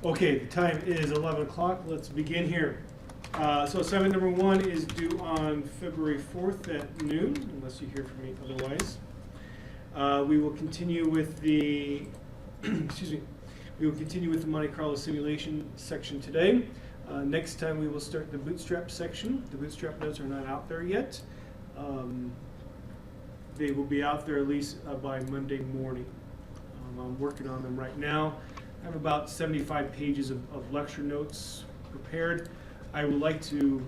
Okay, the time is 11 o'clock. Let's begin here. So assignment number 1 is due on February 4th at noon, unless you hear from me otherwise. We will continue with the, excuse me, we will continue with the Monte Carlo simulation section today. Next time we will start the bootstrap section. The bootstrap notes are not out there yet. They will be out there at least by Monday morning. I'm working on them right now. I have about 75 pages of lecture notes prepared. I would like to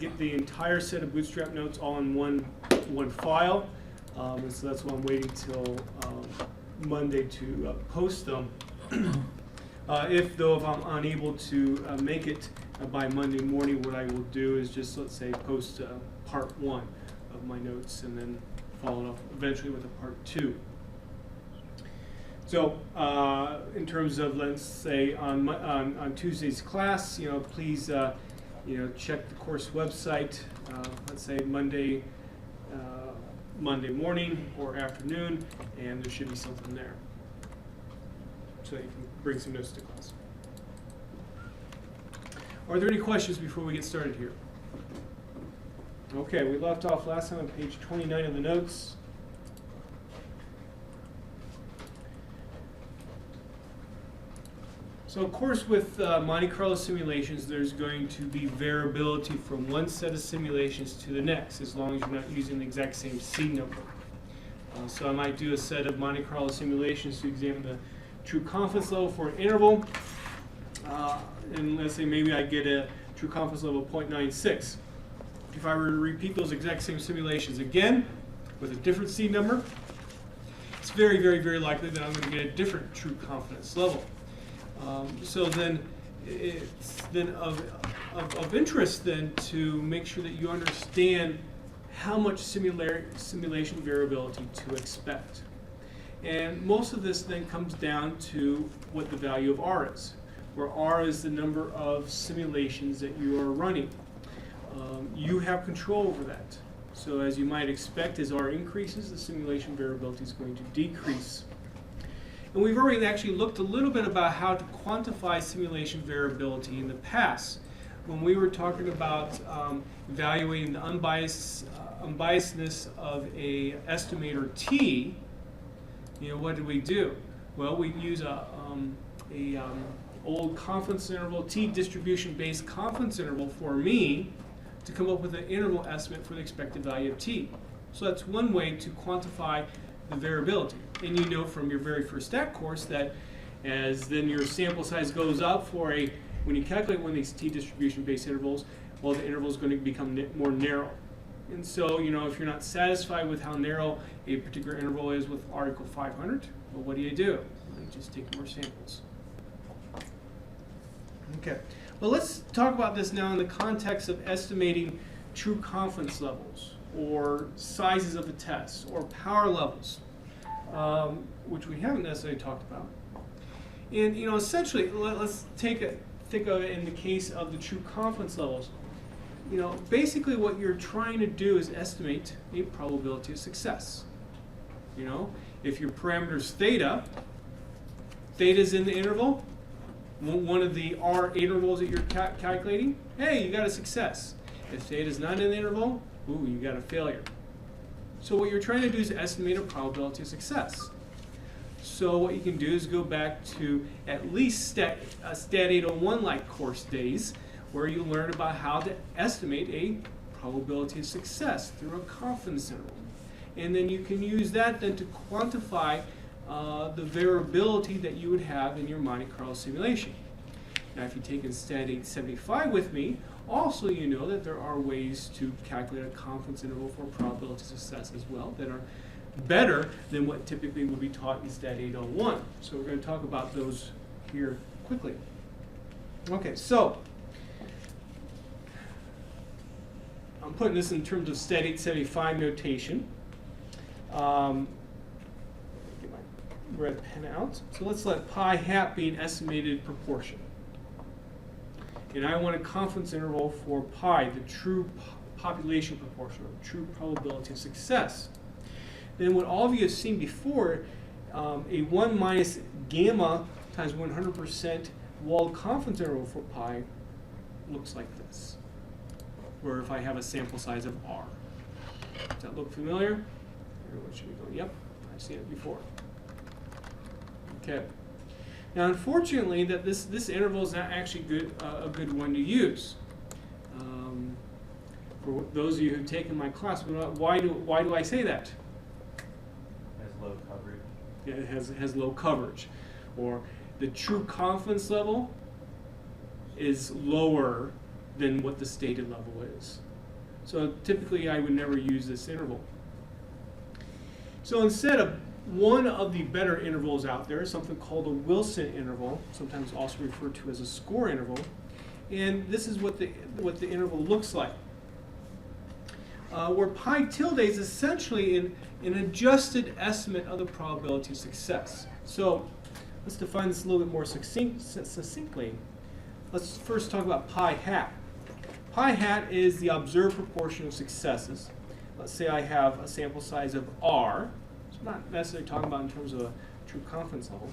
get the entire set of bootstrap notes all in one file. And so that's why I'm waiting till Monday to post them. If I'm unable to make it by Monday morning, what I will do is just, let's say, post part 1 of my notes and then follow it up eventually with a part 2. So in terms of, let's say, on Tuesday's class, please check the course website. Let's say Monday morning or afternoon, and there should be something there, so you can bring some notes to class. Are there any questions before we get started here? Okay, we left off last time on page 29 of the notes. So of course with Monte Carlo simulations, there's going to be variability from one set of simulations to the next, as long as you're not using the exact same seed number. So I might do a set of Monte Carlo simulations to examine the true confidence level for an interval. And let's say maybe I get a true confidence level of 0.96. If I were to repeat those exact same simulations again with a different seed number, it's very, very, very likely that I'm going to get a different true confidence level. So then it's then of interest then to make sure that you understand how much simulation variability to expect. And most of this then comes down to what the value of R is, where R is the number of simulations that you are running. You have control over that. So as you might expect, as R increases, the simulation variability is going to decrease. And we've already actually looked a little bit about how to quantify simulation variability in the past. When we were talking about evaluating the unbiasedness of a estimator T, what did we do? Well, we use a old confidence interval, T distribution-based confidence interval for mean to come up with an interval estimate for the expected value of T. So that's one way to quantify the variability. And you know from your very first stat course that as then your sample size goes up when you calculate one of these T distribution-based intervals, well, the interval is going to become more narrow. And so, if you're not satisfied with how narrow a particular interval is with R equal 500, well, what do? You just take more samples. Okay. Well, let's talk about this now in the context of estimating true confidence levels, or sizes of the tests, or power levels, which we haven't necessarily talked about. And essentially, let's think of it in the case of the true confidence levels. Basically what you're trying to do is estimate a probability of success. If your parameter is theta is in the interval, one of the R intervals that you're calculating, hey, you got a success. If theta is not in the interval, ooh, you got a failure. So what you're trying to do is estimate a probability of success. So what you can do is go back to at least Stat 801-like course days, where you learn about how to estimate a probability of success through a confidence interval. And then you can use that then to quantify the variability that you would have in your Monte Carlo simulation. Now if you've taken Stat 875 with me, also you know that there are ways to calculate a confidence interval for probability of success as well that are better than what typically would be taught in Stat 801. So we're going to talk about those here quickly. Okay, so I'm putting this in terms of Stat 875 notation. Get my red pen out. So let's let pi hat be an estimated proportion. And I want a confidence interval for pi, the true population proportion, or true probability of success. Then what all of you have seen before, a 1 minus gamma times 100% walled confidence interval for pi looks like this, or if I have a sample size of r. Does that look familiar? Everyone should be going, yep, I've seen it before. Okay. Now, unfortunately, that this interval is not actually a good one to use. For those of you who've taken my class, why do I say that? It has low coverage. Yeah, it has low coverage, or the true confidence level is lower than what the stated level is. So typically, I would never use this interval. So instead of one of the better intervals out there, something called a Wilson interval, sometimes also referred to as a score interval, and this is what the interval looks like. Where pi tilde is essentially an adjusted estimate of the probability of success. So let's define this a little bit more succinctly. Let's first talk about pi hat. Pi hat is the observed proportion of successes. Let's say I have a sample size of r. So I'm not necessarily talking about in terms of a true confidence level.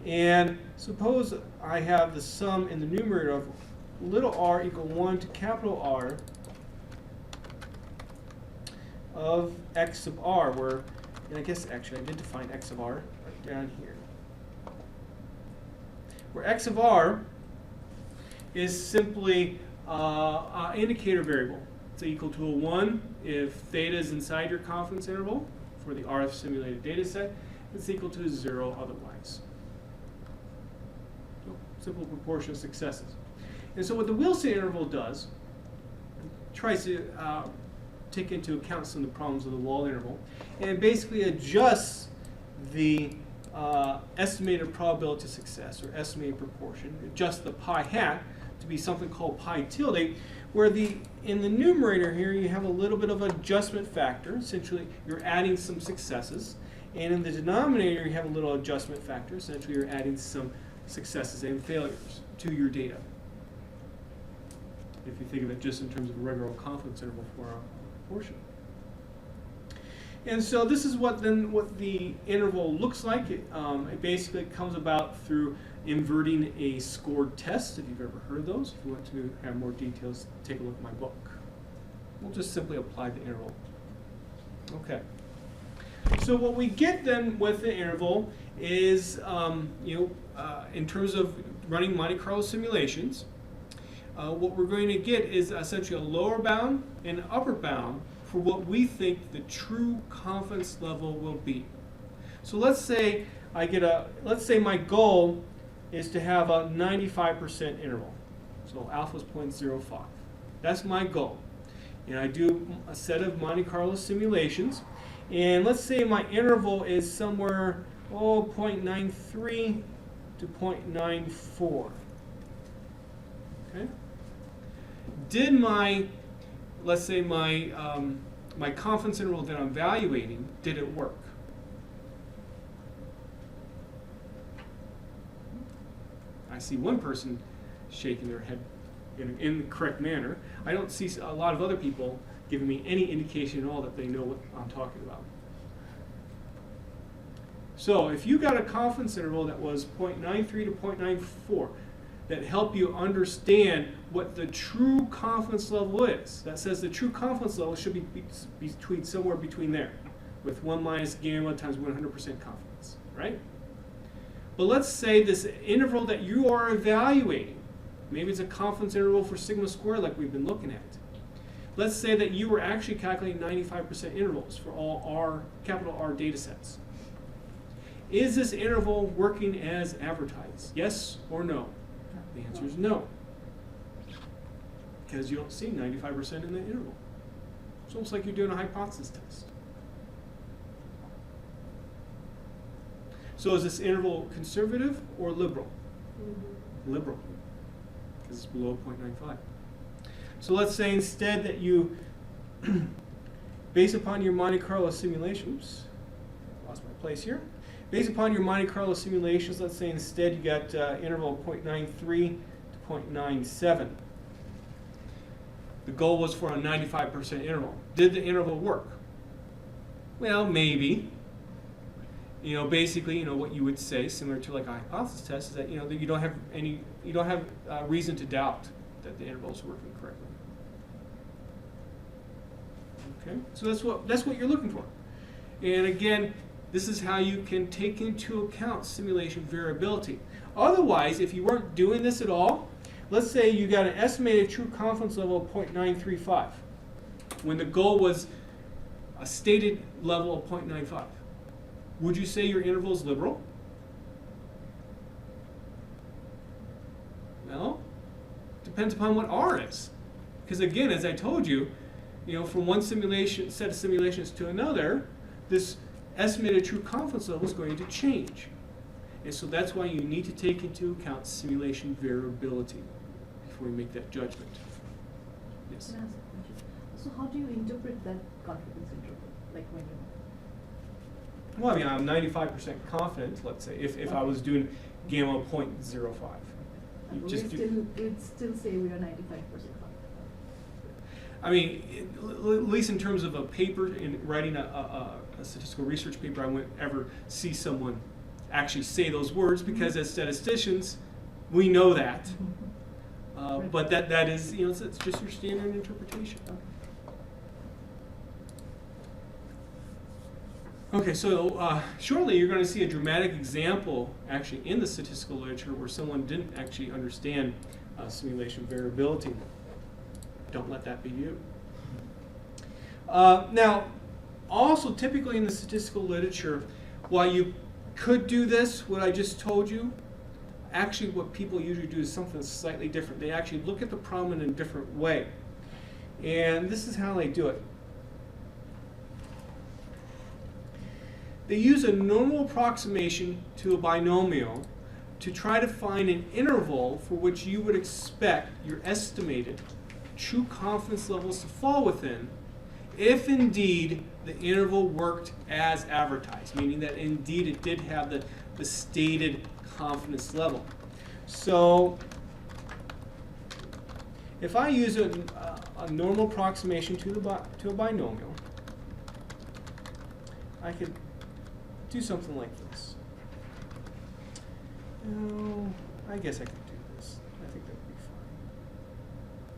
And suppose I have the sum in the numerator of little r equal 1 to capital R of x of r, where, and I guess actually I did define x of r right down here, where x of r is simply an indicator variable. It's equal to a 1 if theta is inside your confidence interval for the RF simulated data set. It's equal to 0 otherwise. So, simple proportion of successes. And so what the Wilson interval does, tries to take into account some of the problems of the walled interval, and basically adjusts the estimated probability of success, or estimated proportion, adjusts the pi hat to be something called pi tilde, where in the numerator here you have a little bit of adjustment factor. Essentially, you're adding some successes, and in the denominator you have a little adjustment factor. Essentially, you're adding some successes and failures to your data. If you think of it just in terms of a regular confidence interval for a proportion. And so this is what the interval looks like. It basically comes about through inverting a scored test, if you've ever heard of those. If you want to have more details, take a look at my book. We'll just simply apply the interval. Okay. So what we get then with the interval is, in terms of running Monte Carlo simulations, what we're going to get is essentially a lower bound and an upper bound for what we think the true confidence level will be. So let's say let's say my goal is to have a 95% interval. So alpha is 0.05. That's my goal. And I do a set of Monte Carlo simulations. And let's say my interval is somewhere 0.93 to 0.94. Okay? Did let's say my confidence interval that I'm evaluating, did it work? I see one person shaking their head in the correct manner. I don't see a lot of other people giving me any indication at all that they know what I'm talking about. So if you got a confidence interval that was 0.93 to 0.94, that help you understand what the true confidence level is. That says the true confidence level should be between somewhere between there, with 1 minus gamma times 100% confidence, right? But let's say this interval that you are evaluating, maybe it's a confidence interval for sigma squared like we've been looking at. Let's say that you were actually calculating 95% intervals for all capital R data sets. Is this interval working as advertised? Yes or no? The answer is no, because you don't see 95% in the interval. It's almost like you're doing a hypothesis test. So is this interval conservative or liberal? Mm-hmm. Liberal, because it's below 0.95. So let's say instead that you, based upon your Monte Carlo simulations, lost my place here. Based upon your Monte Carlo simulations, let's say instead you got interval 0.93 to 0.97. The goal was for a 95% interval. Did the interval work? Well, maybe. basically, what you would say, similar to like a hypothesis test, is that that you don't have reason to doubt that the interval is working correctly. Okay, so that's what you're looking for. And again, this is how you can take into account simulation variability. Otherwise, if you weren't doing this at all, let's say you got an estimated true confidence level of 0.935, when the goal was a stated level of 0.95. Would you say your interval is liberal? Well, depends upon what R is. Because again, as I told you, from one set of simulations to another, this estimated true confidence level is going to change. And so that's why you need to take into account simulation variability before you make that judgment. Yes? Can I ask a question? So how do you interpret that confidence interval? Like when you... Well, I'm 95% confident, let's say, if I was doing gamma 0.05. You just we'd still say we are 95% confident. I mean, at least in terms of a paper, in writing a statistical research paper, I wouldn't ever see someone actually say those words, because as statisticians, we know that. But that is, it's just your standard interpretation. Okay, so shortly you're going to see a dramatic example actually in the statistical literature where someone didn't actually understand simulation variability. Don't let that be you. Now, also typically in the statistical literature, while you could do this, what I just told you, actually what people usually do is something slightly different. They actually look at the problem in a different way. And this is how they do it. They use a normal approximation to a binomial to try to find an interval for which you would expect your estimated true confidence levels to fall within, if indeed the interval worked as advertised, meaning that indeed it did have the stated confidence level. So if I use a normal approximation to a binomial, I could do something like this. Oh, I guess I could do this. I think that would be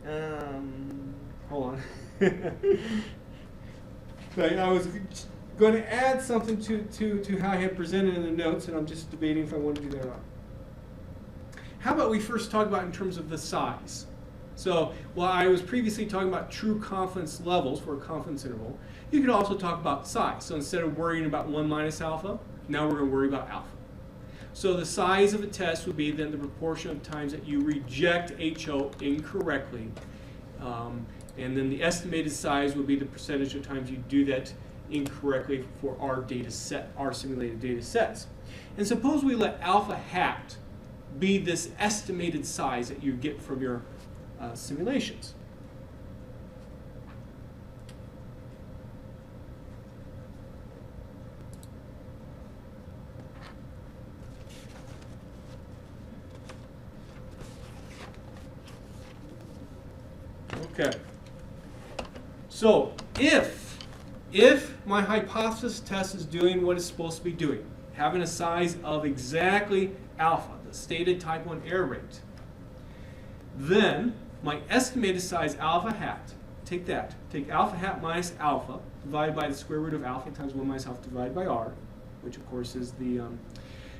fine. Hold on. I was going to add something to how I had presented in the notes, and I'm just debating if I want to do that or not. How about we first talk about in terms of the size? So while I was previously talking about true confidence levels for a confidence interval, you could also talk about size. So instead of worrying about 1 minus alpha, now we're going to worry about alpha. So the size of a test would be then the proportion of times that you reject HO incorrectly. And then the estimated size would be the percentage of times you do that incorrectly for our data set, our simulated data sets. And suppose we let alpha hat be this estimated size that you get from your simulations. Okay. So if my hypothesis test is doing what it's supposed to be doing, having a size of exactly alpha, the stated type 1 error rate, then my estimated size alpha hat, take alpha hat minus alpha divided by the square root of alpha times 1 minus alpha divided by r, which of course is the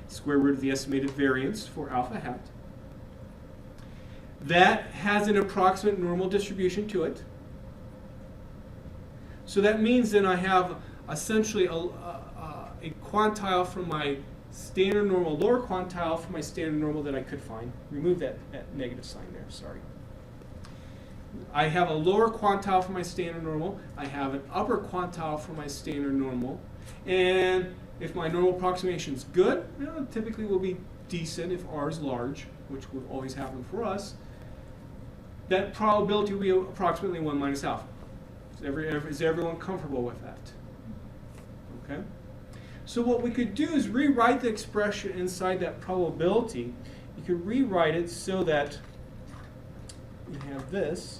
square root of the estimated variance for alpha hat. That has an approximate normal distribution to it. So that means then I have essentially a quantile from my standard normal, lower quantile from my standard normal that I could find. Remove that negative sign there, sorry. I have a lower quantile for my standard normal. I have an upper quantile for my standard normal. And if my normal approximation is good, it typically will be decent if R is large, which would always happen for us. That probability will be approximately 1 minus alpha. Is everyone comfortable with that? Okay. So what we could do is rewrite the expression inside that probability. You could rewrite it so that you have this.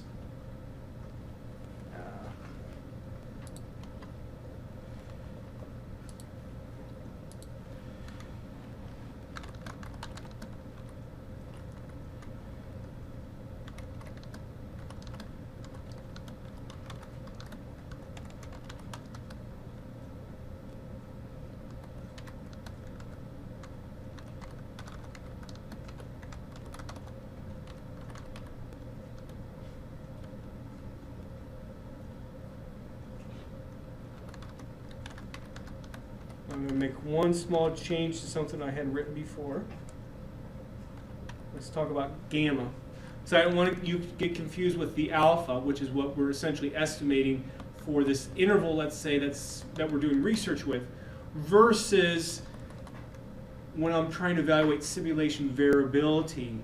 I'm going to make one small change to something I had written before. Let's talk about gamma. So I don't want you to get confused with the alpha, which is what we're essentially estimating for this interval, let's say, that we're doing research with, versus when I'm trying to evaluate simulation variability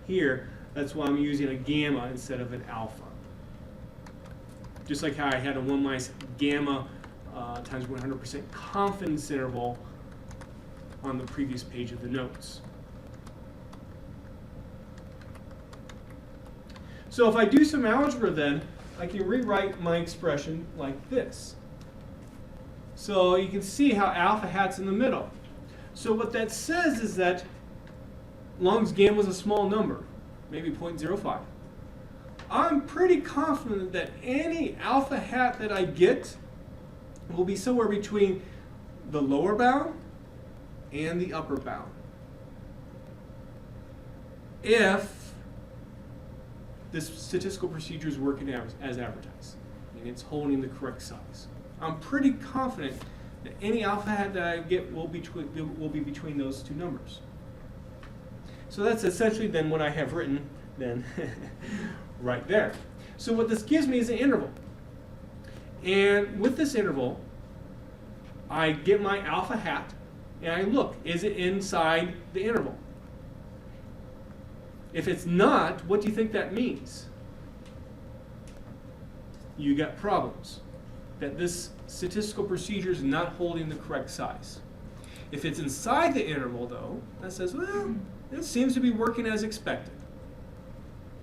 here. That's why I'm using a gamma instead of an alpha. Just like how I had a 1 minus gamma times 100% confidence interval on the previous page of the notes. So if I do some algebra then, I can rewrite my expression like this. So you can see how alpha hat's in the middle. So what that says is that, as long as gamma is a small number, maybe 0.05, I'm pretty confident that any alpha hat that I get will be somewhere between the lower bound and the upper bound, if this statistical procedure is working as advertised and it's holding the correct size. I'm pretty confident that any alpha hat that I get will be between those two numbers. So that's essentially then what I have written then right there. So what this gives me is an interval. And with this interval, I get my alpha hat and I look, is it inside the interval? If it's not, what do you think that means? You got problems. That this statistical procedure is not holding the correct size. If it's inside the interval, though, that says, well, it seems to be working as expected.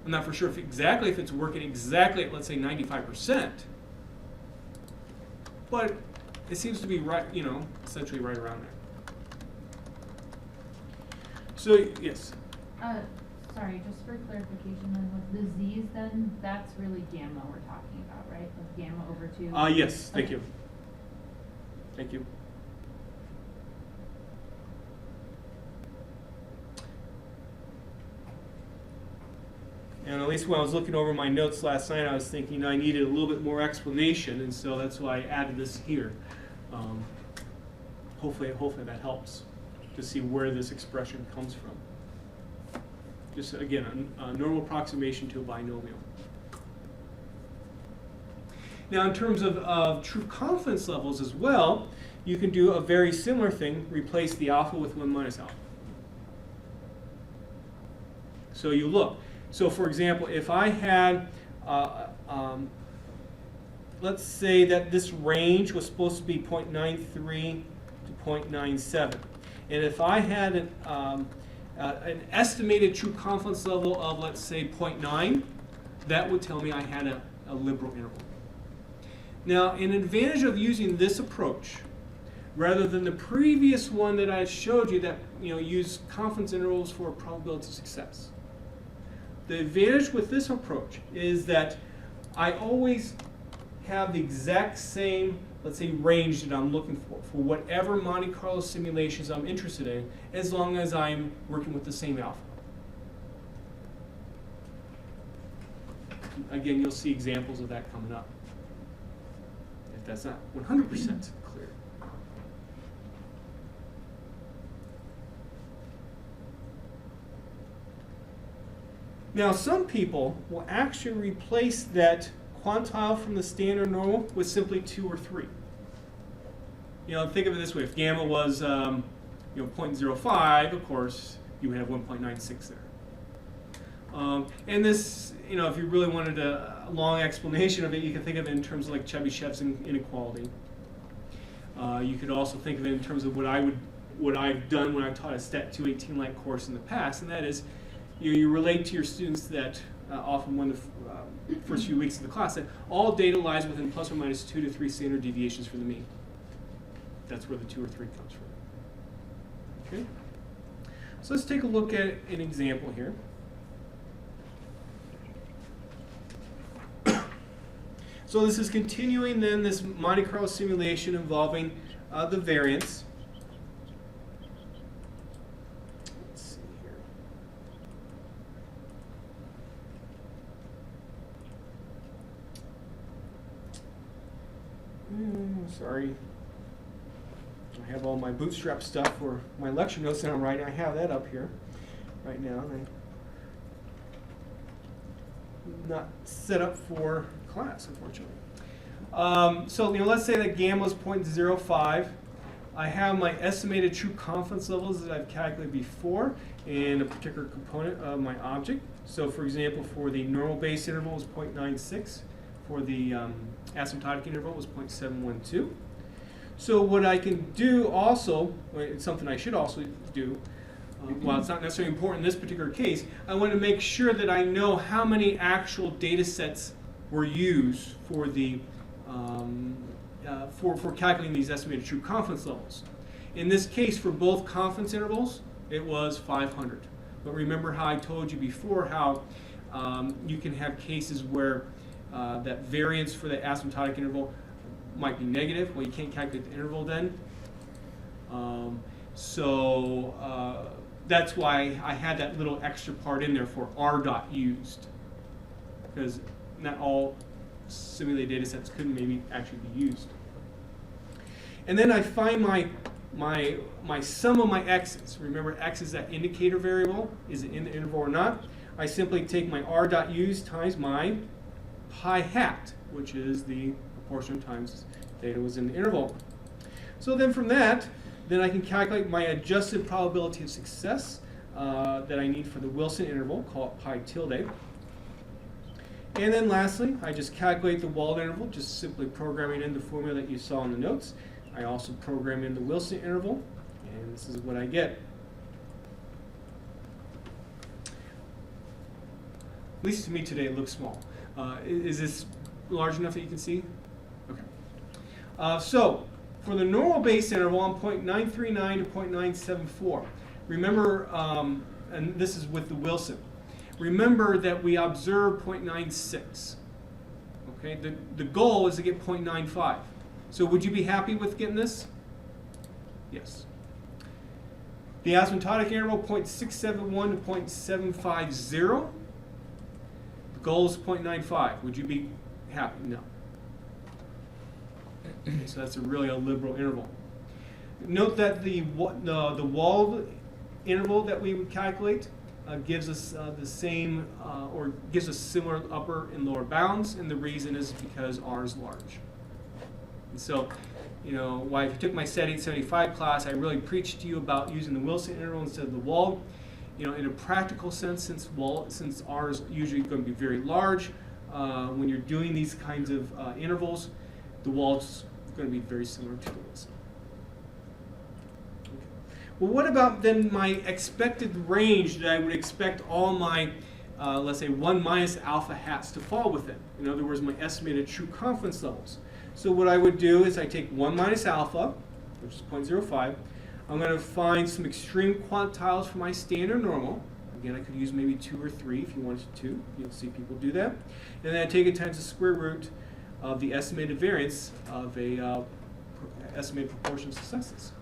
I'm not for sure if it's working exactly at, let's say, 95%, but it seems to be right, essentially right around there. So, yes? Sorry, just for clarification, then with the Z's, then that's really gamma we're talking about, right? With gamma over 2. Yes, thank Okay. you. Thank you. And at least when I was looking over my notes last night, I was thinking I needed a little bit more explanation, and so that's why I added this here. Hopefully that helps to see where this expression comes from. Just again, a normal approximation to a binomial. Now, in terms of true confidence levels as well, you can do a very similar thing, replace the alpha with 1 minus alpha. So you look. So for example, if I had, let's say that this range was supposed to be 0.93 to 0.97. And if I had an estimated true confidence level of, let's say, 0.9, that would tell me I had a liberal interval. Now, an advantage of using this approach, rather than the previous one that I showed you that used confidence intervals for probability of success. The advantage with this approach is that I always have the exact same, let's say, range that I'm looking for whatever Monte Carlo simulations I'm interested in, as long as I'm working with the same alpha. Again, you'll see examples of that coming up, if that's not 100% clear. Now, some people will actually replace that quantile from the standard normal with simply 2 or 3. Think of it this way: if gamma was 0.05, of course, you would have 1.96 there. And this, if you really wanted a long explanation of it, you can think of it in terms of like Chebyshev's inequality. You could also think of it in terms of what I've done when I taught a Stat 218-like course in the past, and that is, you relate to your students that often one of the first few weeks of the class that all data lies within plus or minus 2 to 3 standard deviations from the mean. That's where the 2 or 3 comes from. Okay. So let's take a look at an example here. So this is continuing then this Monte Carlo simulation involving the variance. Let's see here. Sorry. I have all my bootstrap stuff for my lecture notes that I'm writing. I have that up here right now. I'm not set up for class, unfortunately. So let's say that gamma is 0.05. I have my estimated true confidence levels that I've calculated before in a particular component of my object. So for example, for the normal base interval was 0.96. For the asymptotic interval was 0.712. So what I can do also, it's something I should also do, while it's not necessarily important in this particular case, I want to make sure that I know how many actual data sets were used for the for calculating these estimated true confidence levels. In this case, for both confidence intervals, it was 500. But remember how I told you before how you can have cases where that variance for the asymptotic interval might be negative. Well, you can't calculate the interval then. That's why I had that little extra part in there for R dot used, because not all simulated data sets could maybe actually be used. And then I find my sum of my x's. Remember, x is that indicator variable. Is it in the interval or not? I simply take my R dot used times my pi hat, which is the proportion times data was in the interval. So then from that, then I can calculate my adjusted probability of success that I need for the Wilson interval, call it pi tilde. And then lastly, I just calculate the Wald interval, just simply programming in the formula that you saw in the notes. I also program in the Wilson interval, and this is what I get. At least to me today, it looks small. Is this large enough that you can see? Okay. So for the normal base interval, I'm 0.939 to 0.974. Remember, and this is with the Wilson. Remember that we observed 0.96. Okay, the goal is to get 0.95. So would you be happy with getting this? Yes. The asymptotic interval 0.671 to 0.750. The goal is 0.95. Would you be happy? No. Okay, so that's really a liberal interval. Note that the Wald interval that we would calculate gives us the same, or gives us similar upper and lower bounds, and the reason is because R is large. And so, why if you took my SET 875 class, I really preached to you about using the Wilson interval instead of the Wald. In a practical sense, since R is usually going to be very large, when you're doing these kinds of intervals, the Wald's going to be very similar to the Wilson. Well, what about then my expected range that I would expect all my, let's say, 1 minus alpha hats to fall within? In other words, my estimated true confidence levels. So what I would do is I take 1 minus alpha, which is 0.05. I'm going to find some extreme quantiles for my standard normal. Again, I could use maybe 2 or 3 if you wanted to. You'll see people do that. And then I take it times the square root of the estimated variance of a estimated proportion of successes.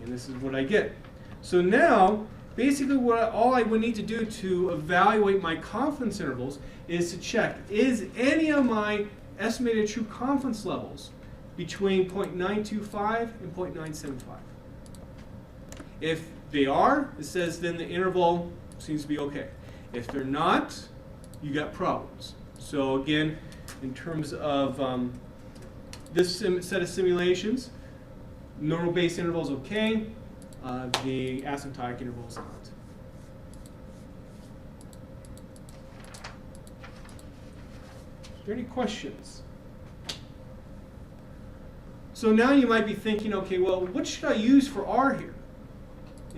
And this is what I get. So now, basically all I would need to do to evaluate my confidence intervals is to check, is any of my estimated true confidence levels between 0.925 and 0.975? If they are, it says then the interval seems to be okay. If they're not, you got problems. So again, in terms of this set of simulations, normal base interval is okay. The asymptotic interval is not. Are there any questions? So now you might be thinking, okay, well, what should I use for R here?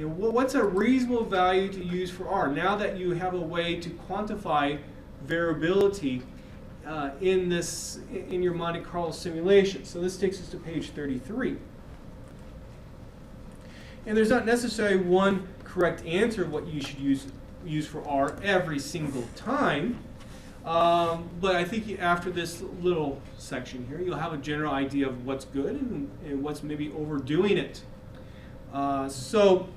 What's a reasonable value to use for R now that you have a way to quantify variability in your Monte Carlo simulation? So this takes us to page 33. And there's not necessarily one correct answer of what you should use for R every single time. But I think after this little section here, you'll have a general idea of what's good and what's maybe overdoing it. So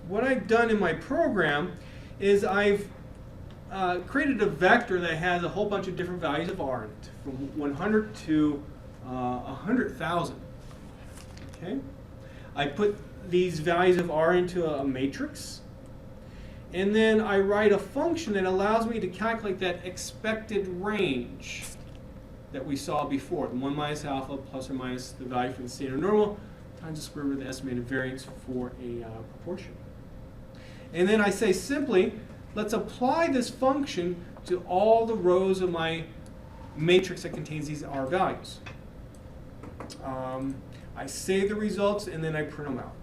what I've done in my program is I've created a vector that has a whole bunch of different values of R in it, from 100 to 100,000. Okay? I put these values of R into a matrix, and then I write a function that allows me to calculate that expected range that we saw before, the 1 minus alpha plus or minus the value for the standard normal times the square root of the estimated variance for a proportion. And then I say simply, let's apply this function to all the rows of my matrix that contains these R values. I save the results and then I print them out.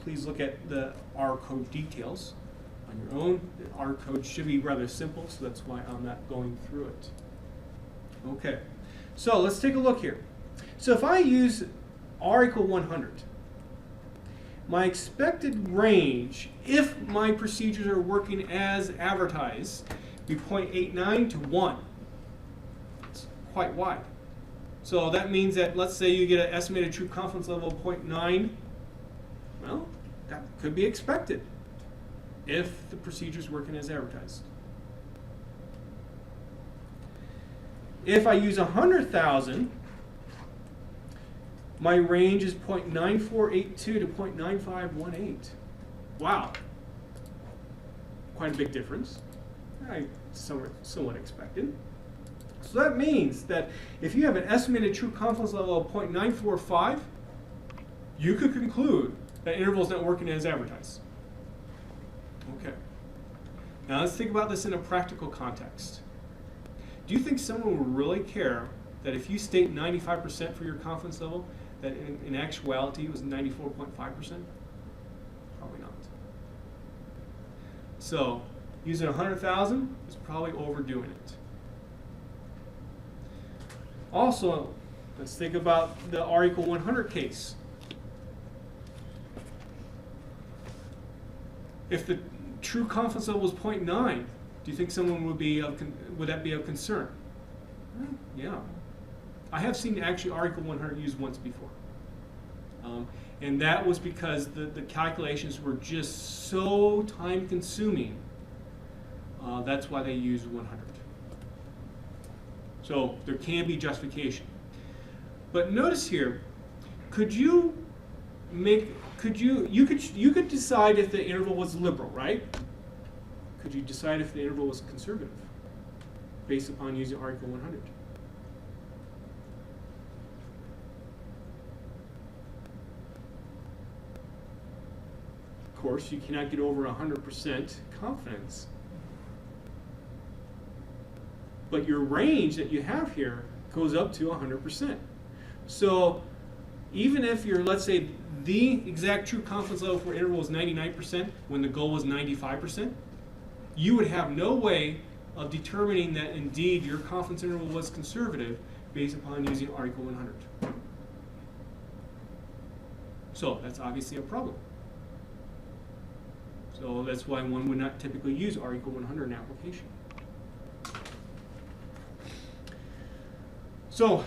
Please look at the R code details on your own. The R code should be rather simple, so that's why I'm not going through it. Okay, so let's take a look here. So if I use R equal 100, my expected range, if my procedures are working as advertised, be 0.89 to 1. It's quite wide. So that means that, let's say you get an estimated true confidence level of 0.9. Well, that could be expected if the procedure is working as advertised. If I use 100,000, my range is 0.9482 to 0.9518. Wow. Quite a big difference. Somewhat expected. So that means that if you have an estimated true confidence level of 0.945, you could conclude that interval is not working as advertised. Okay. Now let's think about this in a practical context. Do you think someone will really care that if you state 95% for your confidence level, that in actuality it was 94.5%? Probably not. So using 100,000 is probably overdoing it. Also, let's think about the R equal 100 case. If the true confidence level was 0.9, do you think someone would that be of concern? Yeah. I have seen actually R equal 100 used once before. And that was because the calculations were just so time consuming. That's why they used 100. So there can be justification. But notice here, you could decide if the interval was liberal, right? Could you decide if the interval was conservative based upon using R equal 100? Of course, you cannot get over 100% confidence. But your range that you have here goes up to 100%. So even if you're, let's say, the exact true confidence level for interval was 99% when the goal was 95%, you would have no way of determining that indeed your confidence interval was conservative based upon using R equal 100. So that's obviously a problem. So that's why one would not typically use R equal 100 in application. So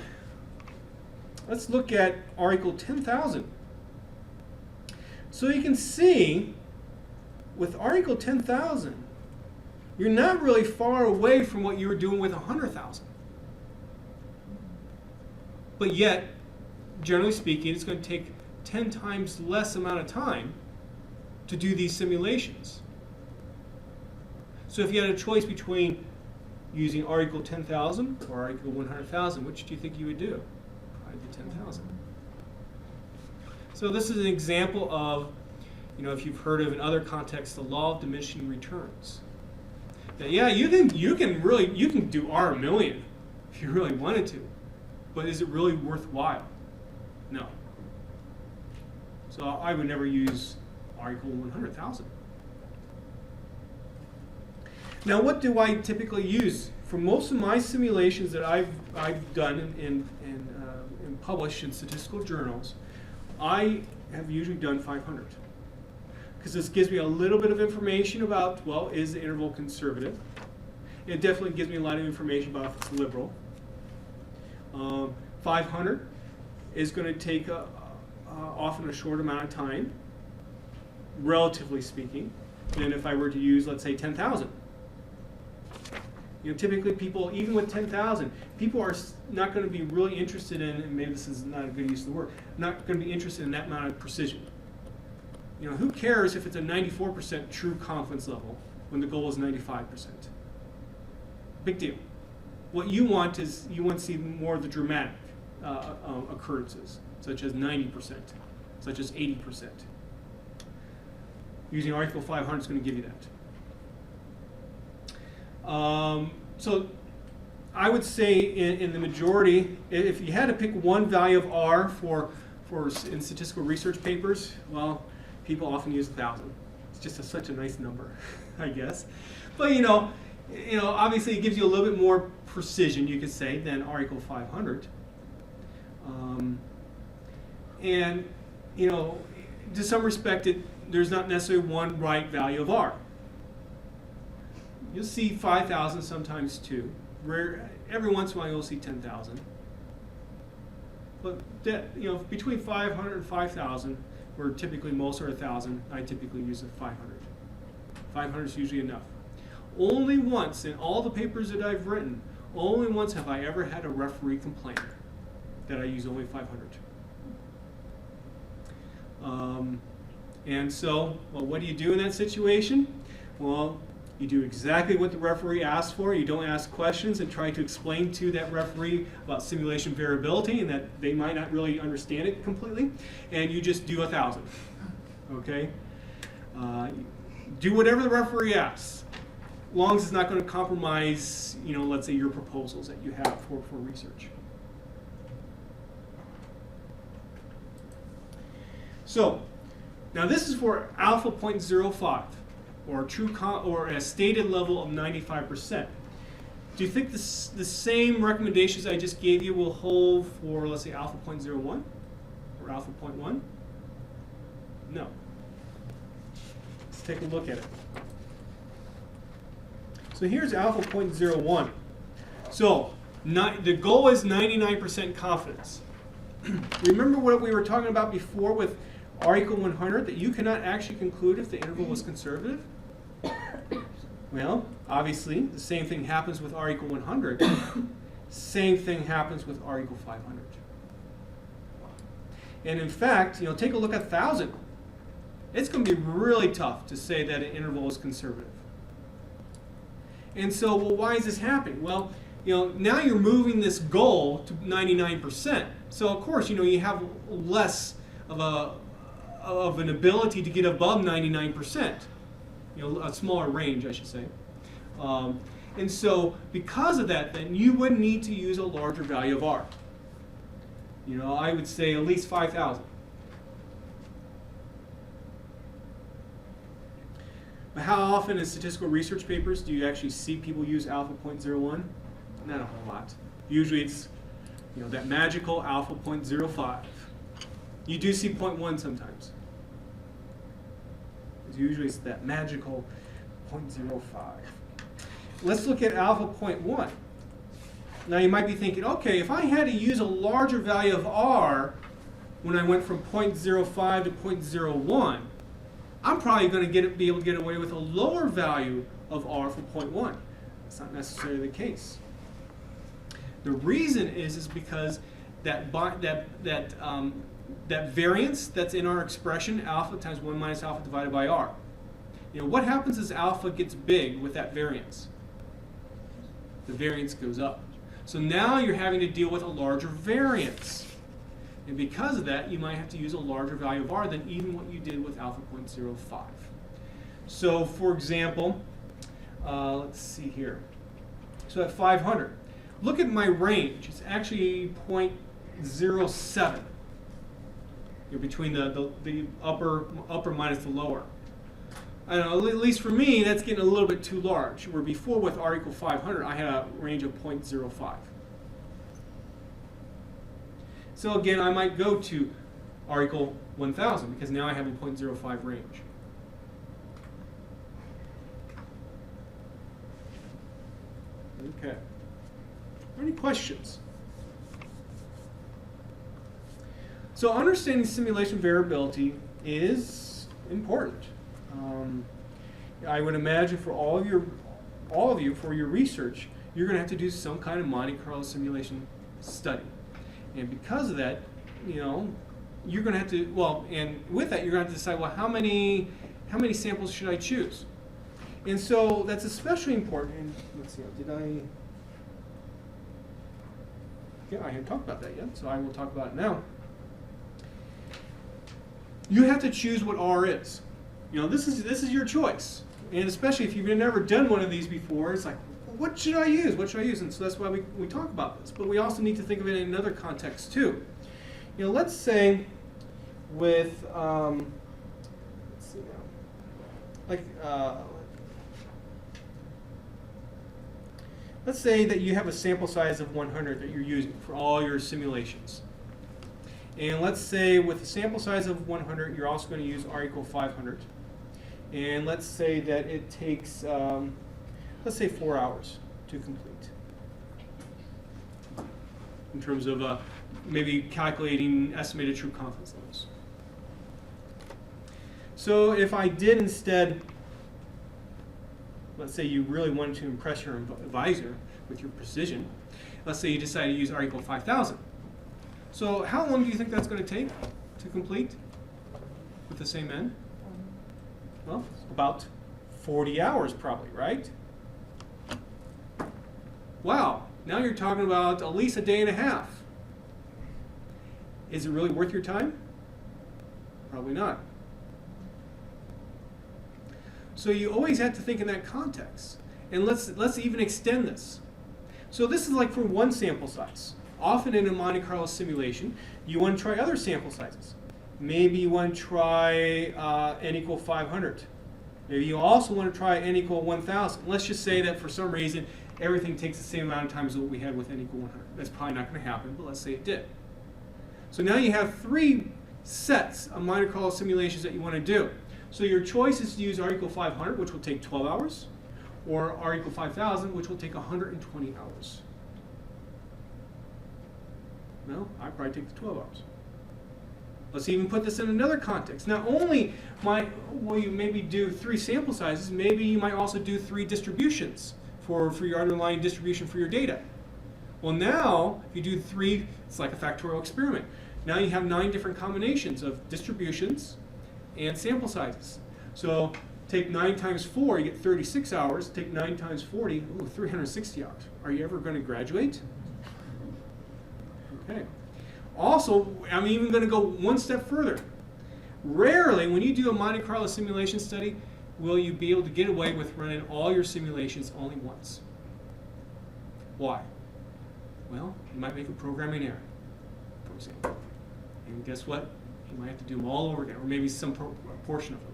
let's look at R equal 10,000. So you can see with R equal 10,000, you're not really far away from what you were doing with 100,000. But yet, generally speaking, it's going to take 10 times less amount of time to do these simulations. So if you had a choice between using R equal 10,000 or R equal 100,000, which do you think you would do? Probably the 10,000. So this is an example of, if you've heard of in other contexts, the law of diminishing returns. That, yeah, you can do R a million if you really wanted to, but is it really worthwhile? No. So I would never use R equal 100,000. Now, what do I typically use? For most of my simulations that I've done and published in statistical journals, I have usually done 500. Because this gives me a little bit of information about, well, is the interval conservative? It definitely gives me a lot of information about if it's liberal. 500 is going to take often a short amount of time, relatively speaking, than if I were to use, let's say, 10,000. You know, typically people, even with 10,000, people are not going to be really interested in, and maybe this is not a good use of the word, not going to be interested in that amount of precision. You know, who cares if it's a 94% true confidence level when the goal is 95%? Big deal. What you want is, you want to see more of the dramatic occurrences, such as 90%, such as 80%. Using R equal 500 is going to give you that. So I would say in the majority, if you had to pick one value of R for in statistical research papers, well, people often use 1,000. It's just such a nice number, I guess. But you know, obviously it gives you a little bit more precision, you could say, than R equal 500. And you know, to some respect, there's not necessarily one right value of R. You'll see 5,000 sometimes too. Every once in a while you'll see 10,000. But that, you know, between 500 and 5,000, where typically most are 1,000, I typically use a 500. 500 is usually enough. Only once in all the papers that I've written, only once have I ever had a referee complain that I use only 500. And so, well, what do you do in that situation? Well, you do exactly what the referee asks for. You don't ask questions and try to explain to that referee about simulation variability and that they might not really understand it completely. And you just do 1,000. Okay? Do whatever the referee asks, as long as it's not going to compromise, you know, let's say your proposals that you have for research. So, now this is for alpha 0.05. Or or a stated level of 95%. Do you think the same recommendations I just gave you will hold for, let's say, alpha 0.01 or alpha 0.1? No. Let's take a look at it. So here's alpha 0.01. So the goal is 99% confidence. Remember what we were talking about before with R equal 100, that you cannot actually conclude if the interval was conservative? Well, obviously, the same thing happens with R equal 100. Same thing happens with R equal 500. And in fact, you know, take a look at 1,000. It's going to be really tough to say that an interval is conservative. And so, well, why is this happening? Well, you know, now you're moving this goal to 99%. So of course, you know, you have less of an ability to get above 99%. You know, a smaller range, I should say. And so, because of that, then you would need to use a larger value of R. You know, I would say at least 5,000. But how often in statistical research papers do you actually see people use alpha 0.01? Not a whole lot. Usually it's, you know, that magical alpha 0.05. You do see 0.1 sometimes. Usually it's that magical 0.05. Let's look at alpha 0.1. Now you might be thinking, okay, if I had to use a larger value of R when I went from 0.05 to 0.01, I'm probably going to be able to get away with a lower value of R for 0.1. That's not necessarily the case. The reason is because that variance that's in our expression, alpha times 1 minus alpha divided by R. You know, what happens as alpha gets big with that variance? The variance goes up. So now you're having to deal with a larger variance. And because of that, you might have to use a larger value of R than even what you did with alpha 0.05. So for example, let's see here. So at 500, look at my range. It's actually 0.07. You're between the upper minus the lower. I don't know, at least for me, that's getting a little bit too large. Where before with R equal 500, I had a range of 0.05. So again, I might go to R equal 1,000 because now I have a 0.05 range. Okay. Are there any questions? So understanding simulation variability is important. I would imagine for all of you for your research, you're going to have to do some kind of Monte Carlo simulation study. And because of that, you're going to have to, well, and with that, you're going to have to decide, well, how many samples should I choose? And so that's especially important. And let's see, yeah, I haven't talked about that yet, so I will talk about it now. You have to choose what R is. This is your choice. And especially if you've never done one of these before, it's like, what should I use? What should I use? And so that's why we talk about this. But we also need to think of it in another context too. Let's say with, let's see now, like, let's say that you have a sample size of 100 that you're using for all your simulations. And let's say with a sample size of 100, you're also going to use R equal 500. And let's say that it takes, let's say 4 hours to complete. In terms of maybe calculating estimated true confidence levels. So if I did instead, let's say you really wanted to impress your advisor with your precision. Let's say you decide to use R equal 5,000. So how long do you think that's going to take to complete with the same n? Well, about 40 hours probably, right? Wow, now you're talking about at least a day and a half. Is it really worth your time? Probably not. So you always have to think in that context. And let's even extend this. So this is like for one sample size. Often in a Monte Carlo simulation, you want to try other sample sizes. Maybe you want to try n equal 500. Maybe you also want to try n equal 1,000. Let's just say that for some reason, everything takes the same amount of time as what we had with n equal 100. That's probably not going to happen, but let's say it did. So now you have 3 sets of Monte Carlo simulations that you want to do. So your choice is to use R equal 500, which will take 12 hours, or R equal 5,000, which will take 120 hours. No, I'd probably take the 12 hours. Let's even put this in another context. Not only will you maybe do 3 sample sizes, maybe you might also do 3 distributions for your underlying distribution for your data. Well, now, if you do 3, it's like a factorial experiment. Now you have 9 different combinations of distributions and sample sizes. So take 9 times 4, you get 36 hours. Take 9 times 40, 360 hours. Are you ever going to graduate? Okay. Also, I'm even going to go one step further. Rarely, when you do a Monte Carlo simulation study, will you be able to get away with running all your simulations only once. Why? Well, you might make a programming error, for example. And guess what? You might have to do them all over again, or maybe some portion of them.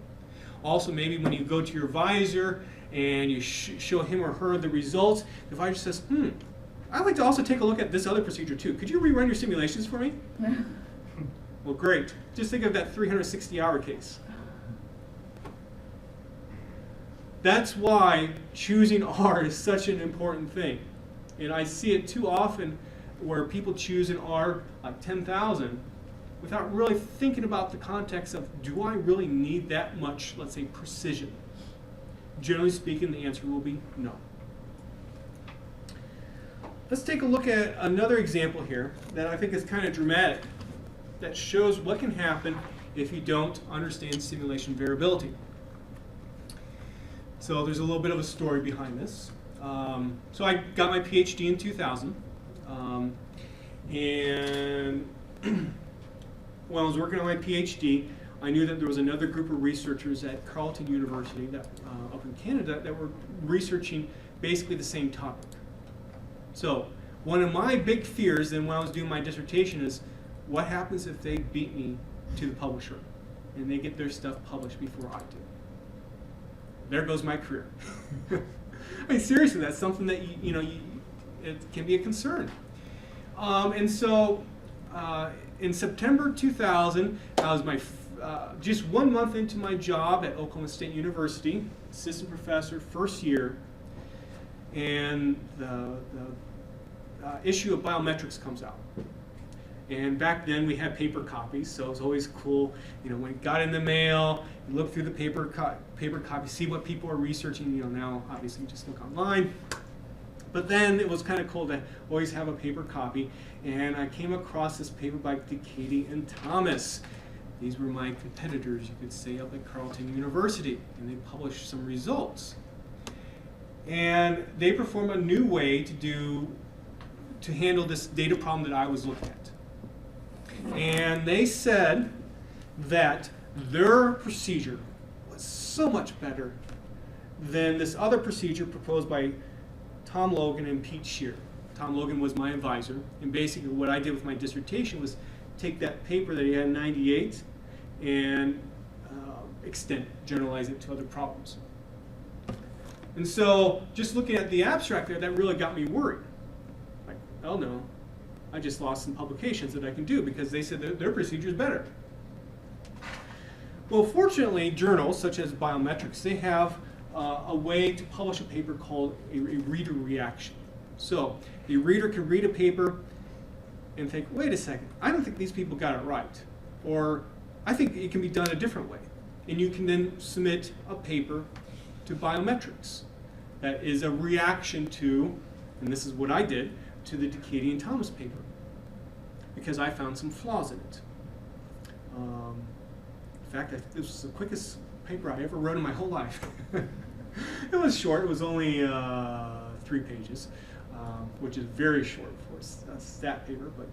Also, maybe when you go to your advisor and you show him or her the results, the advisor says, I'd like to also take a look at this other procedure too. Could you rerun your simulations for me? Well, great. Just think of that 360-hour case. That's why choosing R is such an important thing. And I see it too often where people choose an R like 10,000 without really thinking about the context of, do I really need that much, let's say, precision? Generally speaking, the answer will be no. Let's take a look at another example here that I think is kind of dramatic, that shows what can happen if you don't understand simulation variability. So there's a little bit of a story behind this. So I got my PhD in 2000, and when I was working on my PhD, I knew that there was another group of researchers at Carleton University that, up in Canada that were researching basically the same topic. So one of my big fears then when I was doing my dissertation is, what happens if they beat me to the publisher and they get their stuff published before I do? There goes my career. I mean, seriously, that's something that it can be a concern. And so in September 2000, I was just 1 month into my job at Oklahoma State University, assistant professor, first year, and the issue of biometrics comes out. And back then we had paper copies, so it was always cool. When it got in the mail, you look through the paper copy, see what people are researching. Now, obviously, you just look online. But then it was kind of cool to always have a paper copy, and I came across this paper by Decady and Thomas. These were my competitors, you could say, up at Carleton University, and they published some results. And they performed a new way to handle this data problem that I was looking at. And they said that their procedure was so much better than this other procedure proposed by Tom Logan and Pete Shear. Tom Logan was my advisor, and basically what I did with my dissertation was take that paper that he had in '98 and extend it, generalize it to other problems. And so just looking at the abstract there, that really got me worried. Like, oh no, I just lost some publications that I can do because they said that their procedure is better. Well, fortunately, journals such as Biometrics, they have a way to publish a paper called a reader reaction. So a reader can read a paper and think, wait a second, I don't think these people got it right. Or I think it can be done a different way. And you can then submit a paper to Biometrics that is a reaction to, and this is what I did, to the Decady and Thomas paper, because I found some flaws in it. In fact, this was the quickest paper I ever wrote in my whole life. It was short, it was only 3 pages, which is very short for a stat paper, but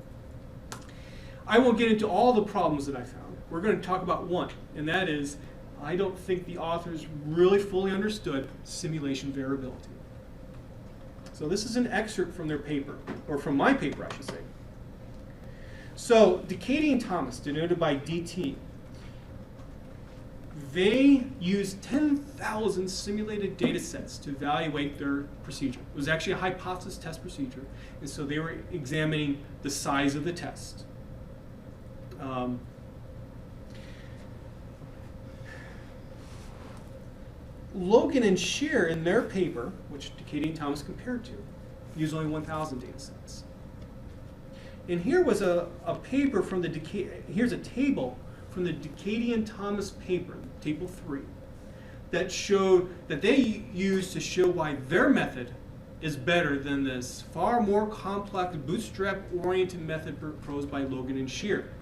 I won't get into all the problems that I found. We're going to talk about one, and that is I don't think the authors really fully understood simulation variability. So this is an excerpt from their paper, or from my paper, I should say. So Decady and Thomas, denoted by DT, they used 10,000 simulated data sets to evaluate their procedure. It was actually a hypothesis test procedure, and so they were examining the size of the test. Logan and Shear, in their paper, which Decady and Thomas compared to, used only 1,000 data sets. And here was a paper from the here's a table from the Decady and Thomas paper, table 3, that showed that they used to show why their method is better than this far more complex bootstrap-oriented method proposed by Logan and Shear.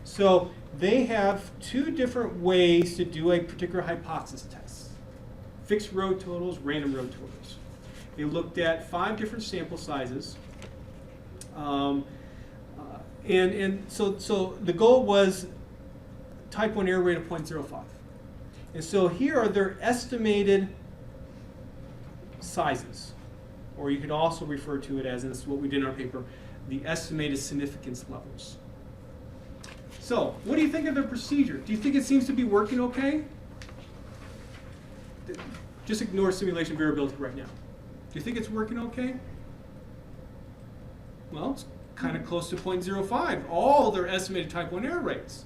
So they have 2 different ways to do a particular hypothesis test: fixed row totals, random row totals. They looked at 5 different sample sizes. So the goal was type 1 error rate of 0.05. And so here are their estimated sizes, or you could also refer to it as, and this is what we did in our paper, the estimated significance levels. So what do you think of their procedure? Do you think it seems to be working okay? Just ignore simulation variability right now. Do you think it's working okay? Well, it's kind of close to 0.05, all their estimated type 1 error rates.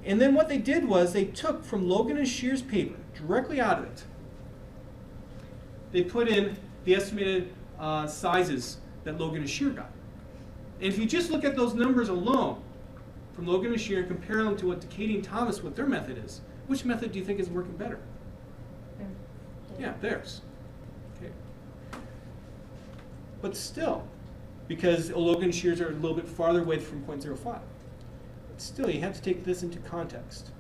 And then what they did was they took from Logan and Shear's paper, directly out of it, they put in the estimated sizes that Logan and Shear got. And if you just look at those numbers alone from Logan and Shear and compare them to what Decady and Thomas, what their method is, which method do you think is working better? Yeah, theirs. Okay. But still, because Logan and Shear's are a little bit farther away from 0.05. But still, you have to take this into context.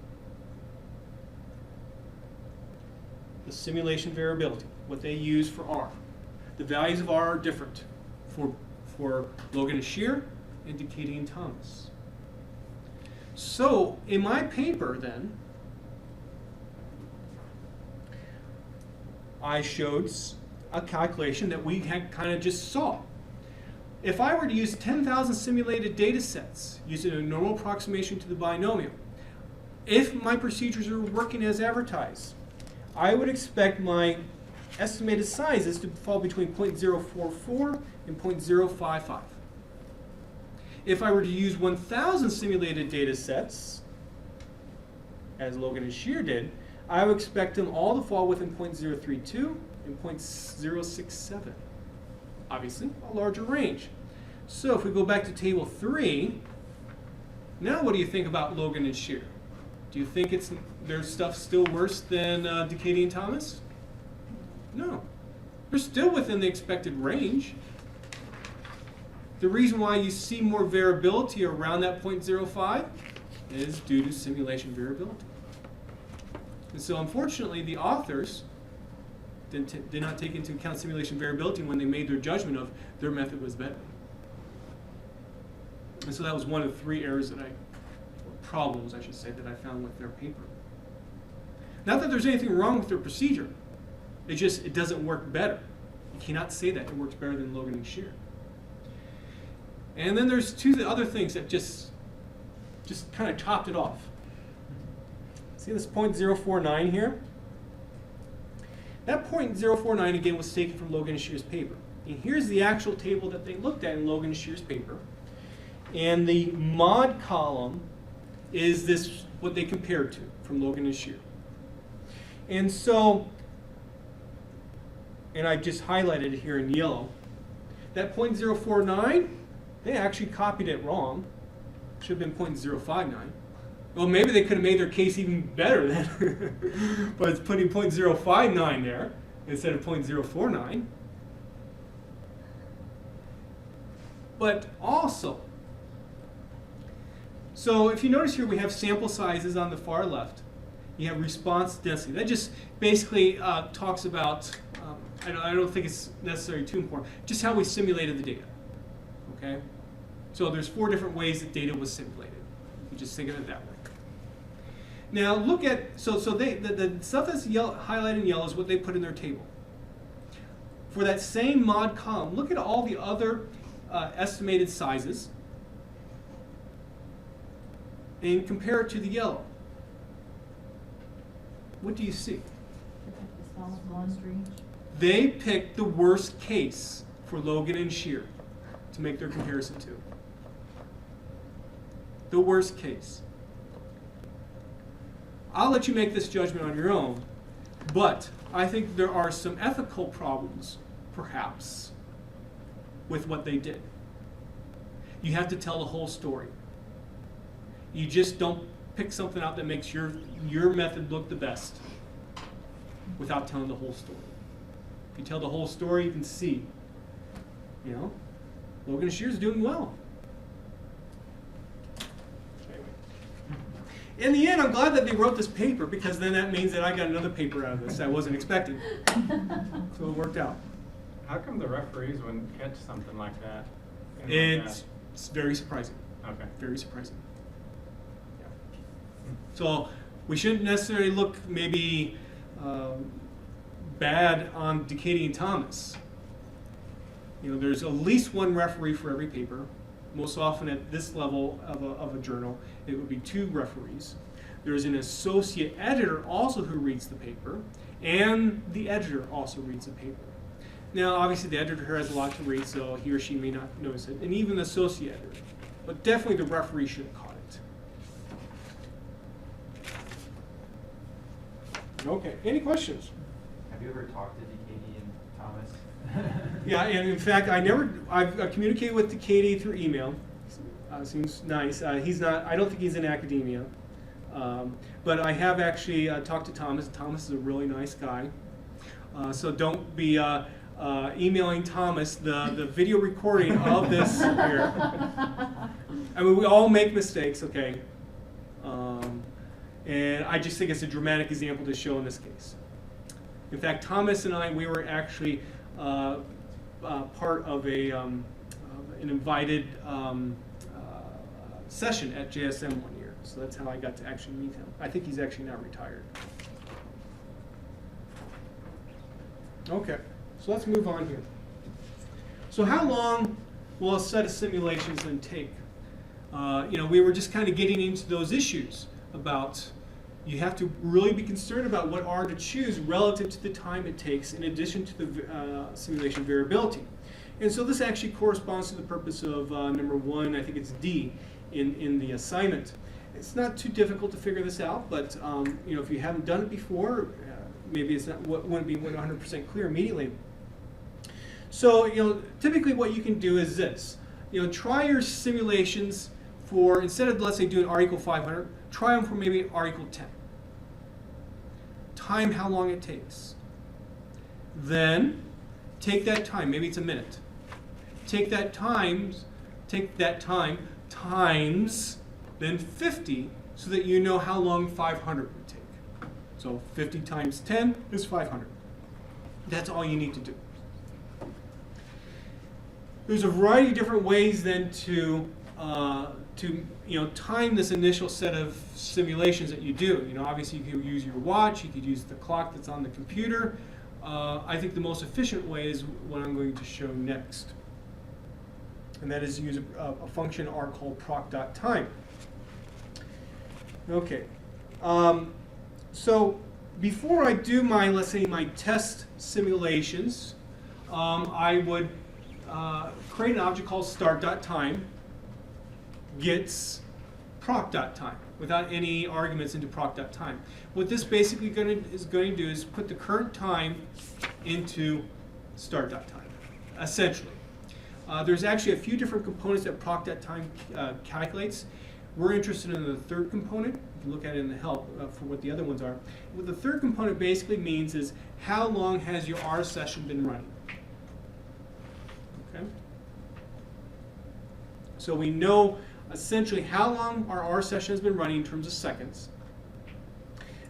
The simulation variability, what they use for R. The values of R are different for Logan and Shear and Decady and Thomas. So in my paper then, I showed a calculation that we had kind of just saw. If I were to use 10,000 simulated data sets using a normal approximation to the binomial, if my procedures are working as advertised, I would expect my estimated sizes to fall between 0.044 and 0.055. If I were to use 1,000 simulated data sets, as Logan and Shear did, I would expect them all to fall within 0.032 and 0.067. Obviously, a larger range. So if we go back to table 3, now what do you think about Logan and Shear? Do you think their stuff still worse than Decady and Thomas? No. They're still within the expected range. The reason why you see more variability around that 0.05 is due to simulation variability. And so unfortunately, the authors did not take into account simulation variability when they made their judgment of their method was better. And so that was one of 3 errors that or problems, I should say, that I found with their paper. Not that there's anything wrong with their procedure. It doesn't work better. You cannot say that it works better than Logan and Shear. And then there's 2 other things that just kind of topped it off. See this 0.049 here? That 0.049 again was taken from Logan and Shear's paper. And here's the actual table that they looked at in Logan and Shear's paper. And the mod column is this what they compared to from Logan and Shear. And so, and I just highlighted it here in yellow, that 0.049, they actually copied it wrong. Should have been 0.059. Well, maybe they could have made their case even better then. But it's putting 0.059 there instead of 0.049. But also, so if you notice here, we have sample sizes on the far left. You have response density. That just basically talks about, I don't think it's necessarily too important, just how we simulated the data. Okay? So there's 4 different ways that data was simulated. You just think of it that way. Now look at, the stuff that's highlighted in yellow is what they put in their table. For that same mod column, look at all the other estimated sizes and compare it to the yellow. What do you see? They picked the worst case for Logan and Shear to make their comparison to. The worst case. I'll let you make this judgment on your own, but I think there are some ethical problems, perhaps, with what they did. You have to tell the whole story. You just don't pick something out that makes your method look the best without telling the whole story. If you tell the whole story, you can see, Logan and Shear's doing well. In the end, I'm glad that they wrote this paper, because then that means that I got another paper out of this I wasn't expecting. So it worked out. How come the referees wouldn't catch something like that? It's very surprising. Okay. Very surprising. Yeah. So we shouldn't necessarily look maybe bad on Decady and Thomas. There's at least 1 referee for every paper. Most often at this level of a journal, it would be 2 referees. There's an associate editor also who reads the paper, and the editor also reads the paper. Now, obviously, the editor has a lot to read, so he or she may not notice it, and even the associate editor. But definitely the referee should have caught it. Okay, any questions? Have you ever talked to Decady and Thomas? Yeah, and in fact, I've communicated with Decady through email. Seems nice. He's not. I don't think he's in academia, but I have actually talked to Thomas. Thomas is a really nice guy. So don't be emailing Thomas the video recording of this here. I mean, we all make mistakes, okay? And I just think it's a dramatic example to show in this case. In fact, Thomas and we were actually part of an invited session at JSM one year. So that's how I got to actually meet him. I think he's actually now retired. Okay, so let's move on here. So how long will a set of simulations then take? We were just kind of getting into those issues about you have to really be concerned about what R to choose relative to the time it takes in addition to the simulation variability. And so this actually corresponds to the purpose of number 1, I think it's D, in the assignment. It's not too difficult to figure this out, but if you haven't done it before, maybe it's not wouldn't be 100% clear immediately. So typically what you can do is this. Try your simulations for, instead of let's say doing R equal 500, try them for maybe R equal 10. Time how long it takes. Then take that time, maybe it's a minute. Take that time times then 50 so that you know how long 500 would take. So 50 times 10 is 500. That's all you need to do. There's a variety of different ways then to time this initial set of simulations that you do. Obviously you could use your watch, you could use the clock that's on the computer. I think the most efficient way is what I'm going to show next. And that is to use a function R called proc.time. Okay. So before I do let's say my test simulations, I would create an object called start.time gets proc.time without any arguments into proc.time. What this basically is going to do is put the current time into start.time, essentially. There's actually a few different components that proc.time calculates. We're interested in the third component. You can look at it in the help for what the other ones are. What the third component basically means is how long has your R session been running. Okay? So we know essentially how long our R session has been running in terms of seconds.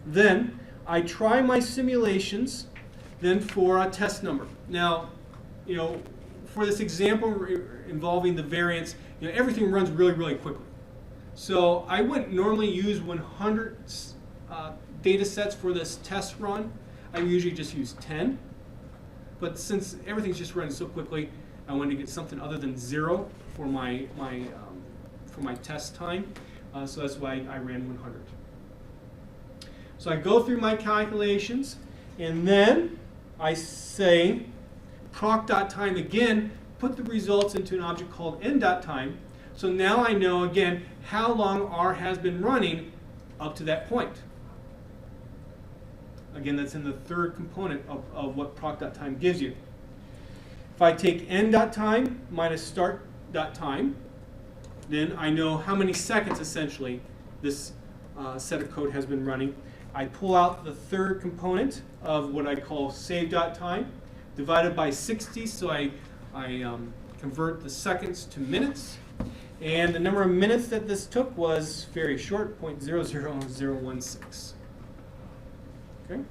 Then I try my simulations then for a test number. Now, for this example involving the variance, everything runs really, really quickly. So I wouldn't normally use 100 data sets for this test run. I usually just use 10. But since everything's just running so quickly, I wanted to get something other than 0 for my test time. So that's why I ran 100. So I go through my calculations, and then I say proc.time again, put the results into an object called end.time. So now I know, again, how long R has been running up to that point. Again, that's in the third component of what proc.time gives you. If I take end.time minus start.time, then I know how many seconds, essentially, this set of code has been running. I pull out the third component of what I call save.time, divided by 60, so I convert the seconds to minutes. And the number of minutes that this took was very short, 0.00016. Okay?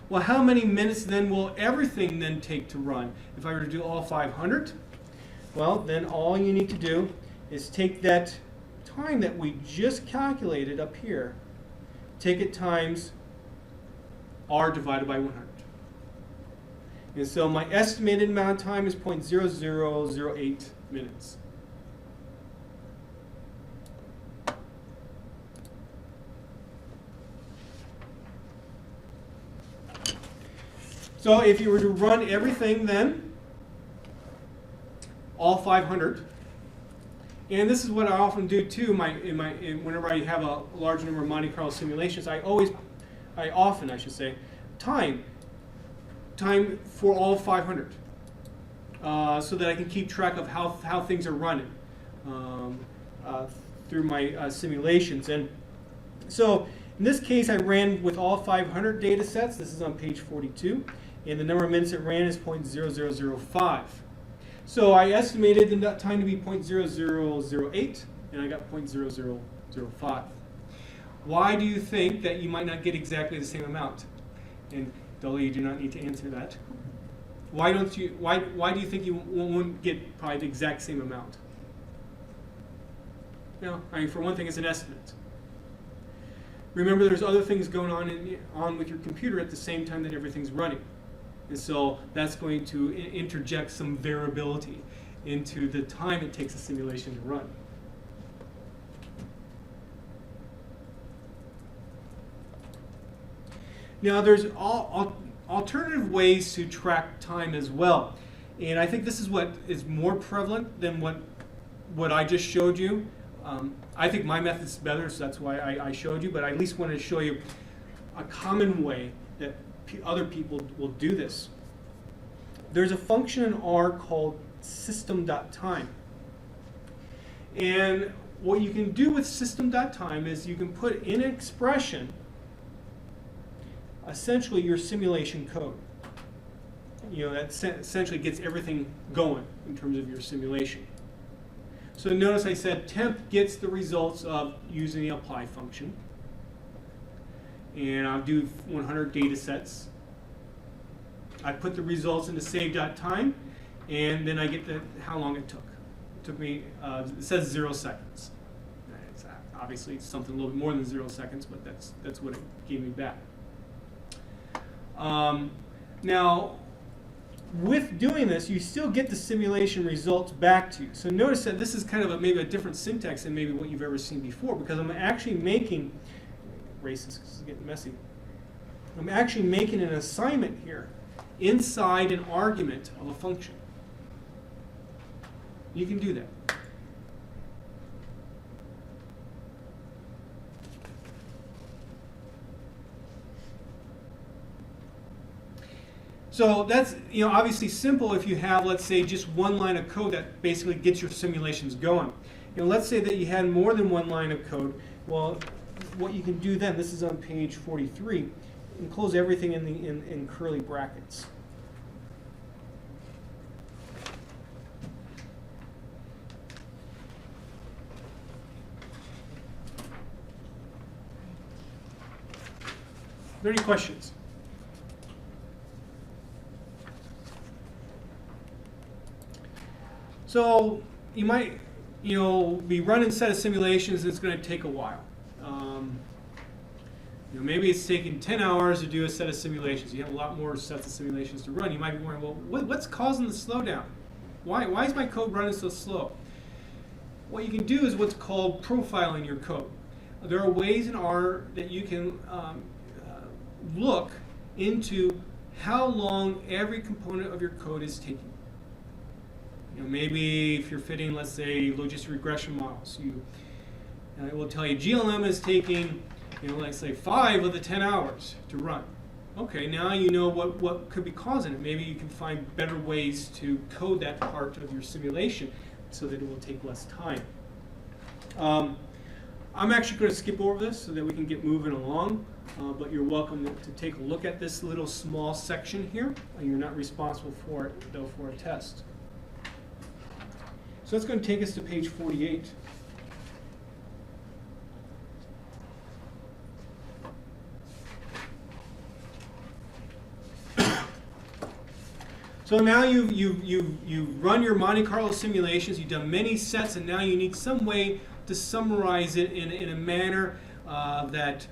Well, how many minutes then will everything then take to run? If I were to do all 500, well, then all you need to do is take that time that we just calculated up here, take it times R divided by 100. And so my estimated amount of time is 0.0008 minutes. So if you were to run everything then, all 500, and this is what I often do too whenever I have a large number of Monte Carlo simulations, I often time for all 500 so that I can keep track of how things are running through my simulations. And so in this case, I ran with all 500 data sets. This is on page 42. And the number of minutes it ran is 0.0005. So I estimated the time to be 0.0008, and I got 0.0005. Why do you think that you might not get exactly the same amount? And Dolly, you do not need to answer that. Why do you think you won't get probably the exact same amount? No, for one thing, it's an estimate. Remember, there's other things going on with your computer at the same time that everything's running. And so that's going to interject some variability into the time it takes a simulation to run. Now, there's alternative ways to track time as well. And I think this is what is more prevalent than what I just showed you. I think my method's better, so that's why I showed you, but I at least wanted to show you a common way that other people will do this. There's a function in R called system.time. And what you can do with system.time is you can put in an expression essentially your simulation code. that essentially gets everything going in terms of your simulation. So notice I said temp gets the results of using the apply function. And I'll do 100 data sets. I put the results into save.time, and then I get how long it took. It took me, it says 0 seconds. Obviously, it's something a little bit more than 0 seconds, but that's what it gave me back. Now, with doing this, you still get the simulation results back to you. So notice that this is kind of maybe a different syntax than maybe what you've ever seen before, because I'm actually making, erase this because it's getting messy. I'm actually making an assignment here inside an argument of a function. You can do that. So that's obviously simple if you have, let's say, just one line of code that basically gets your simulations going. Let's say that you had more than one line of code. Well, what you can do then, this is on page 43, enclose everything in curly brackets. Are there any questions? So you might, be running a set of simulations, and it's going to take a while. Maybe it's taking 10 hours to do a set of simulations. You have a lot more sets of simulations to run. You might be wondering, well, what's causing the slowdown? Why is my code running so slow? What you can do is what's called profiling your code. There are ways in R that you can look into how long every component of your code is taking. Maybe if you're fitting, let's say, logistic regression models, it will tell you GLM is taking, let's say 5 of the 10 hours to run. Okay, now you know what could be causing it. Maybe you can find better ways to code that part of your simulation so that it will take less time. I'm actually going to skip over this so that we can get moving along, but you're welcome to take a look at this little small section here. You're not responsible for it, though, for a test. So that's going to take us to page 48. So now you've run your Monte Carlo simulations, you've done many sets, and now you need some way to summarize it in a manner that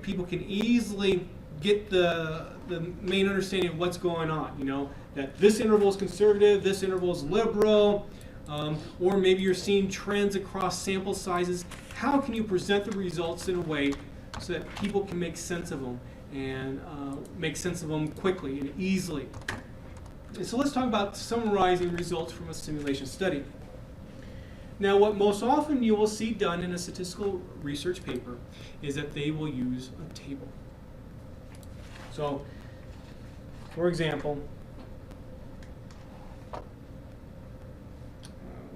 people can easily get the main understanding of what's going on. That this interval is conservative, this interval is liberal, or maybe you're seeing trends across sample sizes. How can you present the results in a way so that people can make sense of them and make sense of them quickly and easily? And so let's talk about summarizing results from a simulation study. Now, what most often you will see done in a statistical research paper is that they will use a table. So, for example,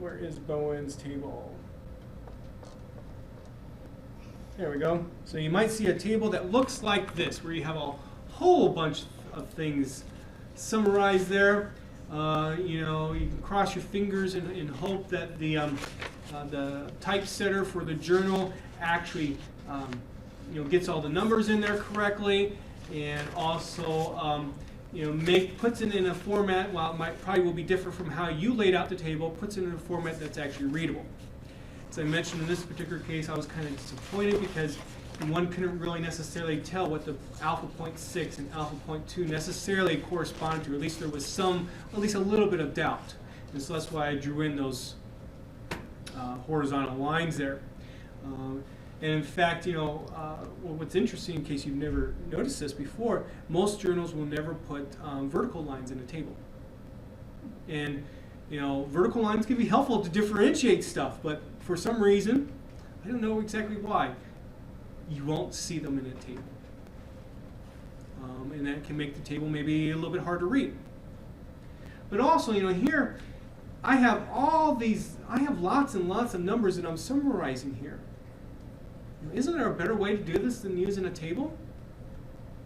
where is Bowen's table? There we go. So you might see a table that looks like this, where you have a whole bunch of things summarized there. You can cross your fingers and hope that the typesetter for the journal actually gets all the numbers in there correctly, and also puts it in a format, while it probably will be different from how you laid out the table, puts it in a format that's actually readable. As I mentioned, in this particular case, I was kind of disappointed because one couldn't really necessarily tell what the alpha 0.6 and alpha 0.2 necessarily corresponded to. At least there was at least a little bit of doubt. And so that's why I drew in those horizontal lines there. And in fact, what's interesting, in case you've never noticed this before, most journals will never put vertical lines in a table. And vertical lines can be helpful to differentiate stuff, but for some reason, I don't know exactly why, you won't see them in a table. And that can make the table maybe a little bit hard to read. But also, here, I have lots and lots of numbers that I'm summarizing here. Isn't there a better way to do this than using a table?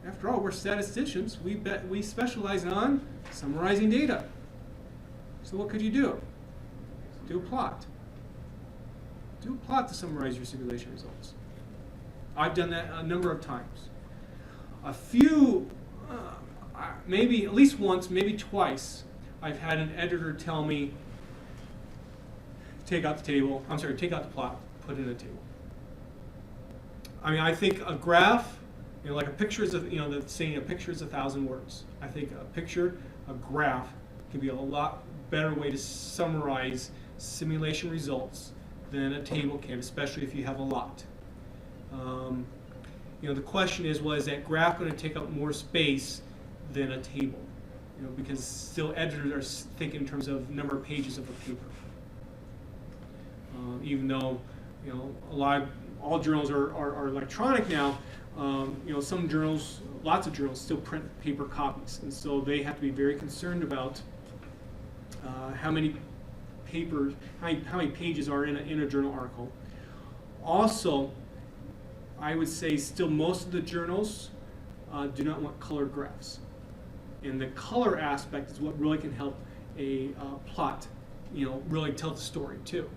After all, we're statisticians. We specialize on summarizing data. So what could you do? Do a plot. Do a plot to summarize your simulation results. I've done that a number of times. A few, maybe at least once, maybe twice, I've had an editor tell me, take out the plot, put it in a table. I mean, I think a graph, like a picture is, that's saying a picture is 1,000 words. I think a graph can be a lot better way to summarize simulation results than a table can, especially if you have a lot. The question is, well, is that graph going to take up more space than a table? Because still editors are thinking in terms of number of pages of a paper. Even though, all journals are electronic now, some journals, lots of journals still print paper copies, and so they have to be very concerned about how many pages are in a journal article. Also, I would say still most of the journals do not want colored graphs, and the color aspect is what really can help a plot, really tell the story too.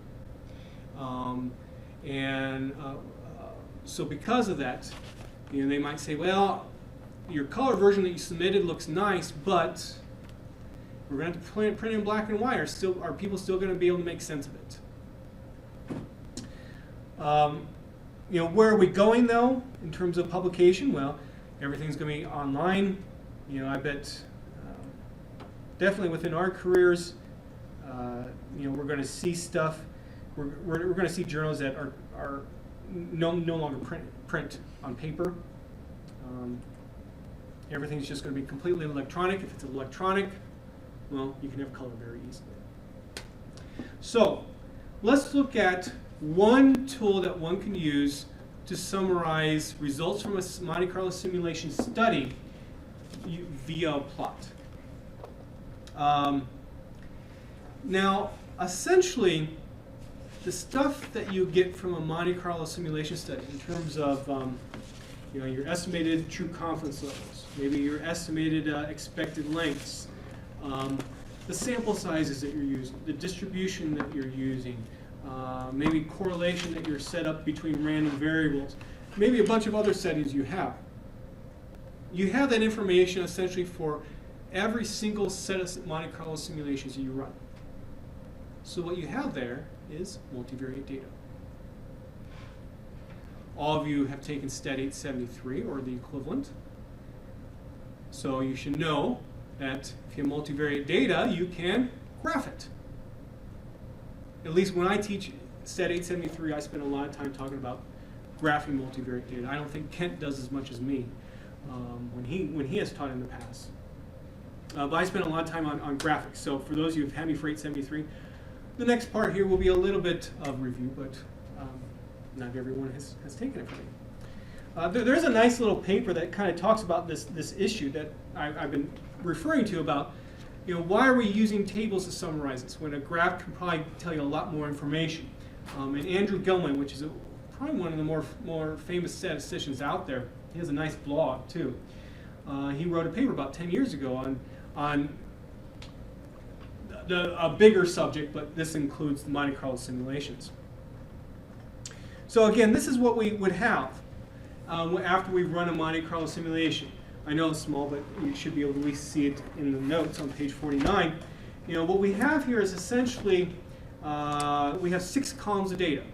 So because of that, they might say, well, your color version that you submitted looks nice, but we're going to have to print it in black and white. Are people still going to be able to make sense of it? Where are we going though in terms of publication? Well, everything's going to be online. I bet definitely within our careers, we're going to see stuff. We're going to see journals that are no longer print on paper. Everything's just going to be completely electronic. If it's electronic, well, you can have color very easily. So let's look at one tool that one can use to summarize results from a Monte Carlo simulation study via a plot. Now, essentially, the stuff that you get from a Monte Carlo simulation study in terms of your estimated true confidence levels, maybe your estimated expected lengths, the sample sizes that you're using, the distribution that you're using, maybe correlation that you're set up between random variables, maybe a bunch of other settings you have. You have that information essentially for every single set of Monte Carlo simulations that you run. So what you have there is multivariate data. All of you have taken Stat 873 or the equivalent. So you should know that if you have multivariate data, you can graph it. At least when I teach Stat 873, I spend a lot of time talking about graphing multivariate data. I don't think Kent does as much as me when he has taught in the past. But I spend a lot of time on graphics. So for those of you who've had me for 873, the next part here will be a little bit of review, but not everyone has taken it from me. There's a nice little paper that kind of talks about this issue that I've been referring to about, why are we using tables to summarize this when a graph can probably tell you a lot more information? And Andrew Gilman, which is probably one of the more famous statisticians out there, he has a nice blog too. He wrote a paper about 10 years ago on a bigger subject, but this includes the Monte Carlo simulations. So again, this is what we would have after we've run a Monte Carlo simulation. I know it's small, but you should be able to at least see it in the notes on page 49. What we have here is essentially, we have 6 columns of data,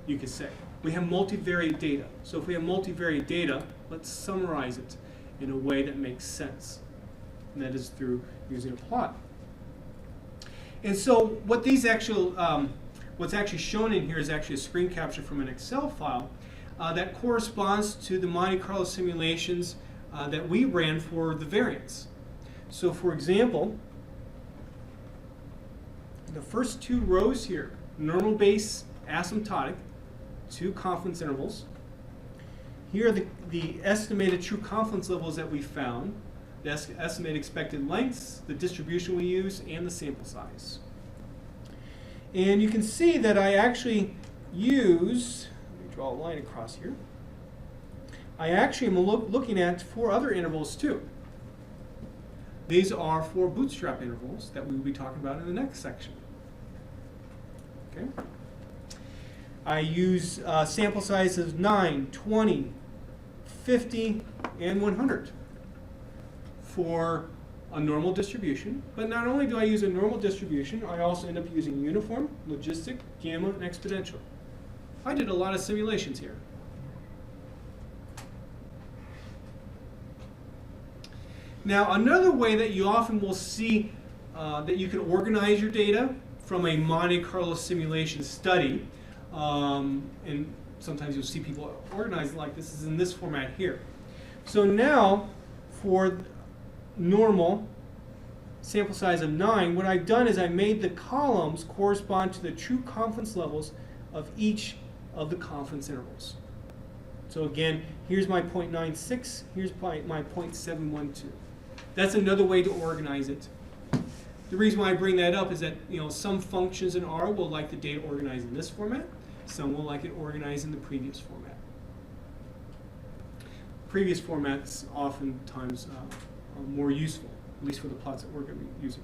you could say. We have multivariate data. So if we have multivariate data, let's summarize it in a way that makes sense. And that is through using a plot. And so what what's actually shown in here is actually a screen capture from an Excel file that corresponds to the Monte Carlo simulations that we ran for the variance. So for example, the first 2 rows here, normal base asymptotic, 2 confidence intervals. Here are the estimated true confidence levels that we found, the estimated expected lengths, the distribution we use, and the sample size. And you can see that I actually use, let me draw a line across here. I actually am looking at 4 other intervals too. These are 4 bootstrap intervals that we will be talking about in the next section. Okay. I use sample sizes of 9, 20, 50, and 100 for a normal distribution. But not only do I use a normal distribution, I also end up using uniform, logistic, gamma, and exponential. I did a lot of simulations here. Now, another way that you often will see that you can organize your data from a Monte Carlo simulation study, and sometimes you'll see people organize it like this, is in this format here. So now, for normal sample size of 9, what I've done is I made the columns correspond to the true confidence levels of each of the confidence intervals. So again, here's my 0.96, here's my 0.712. That's another way to organize it. The reason why I bring that up is that some functions in R will like the data organized in this format. Some will like it organized in the previous format. Previous formats oftentimes are more useful, at least for the plots that we're going to be using.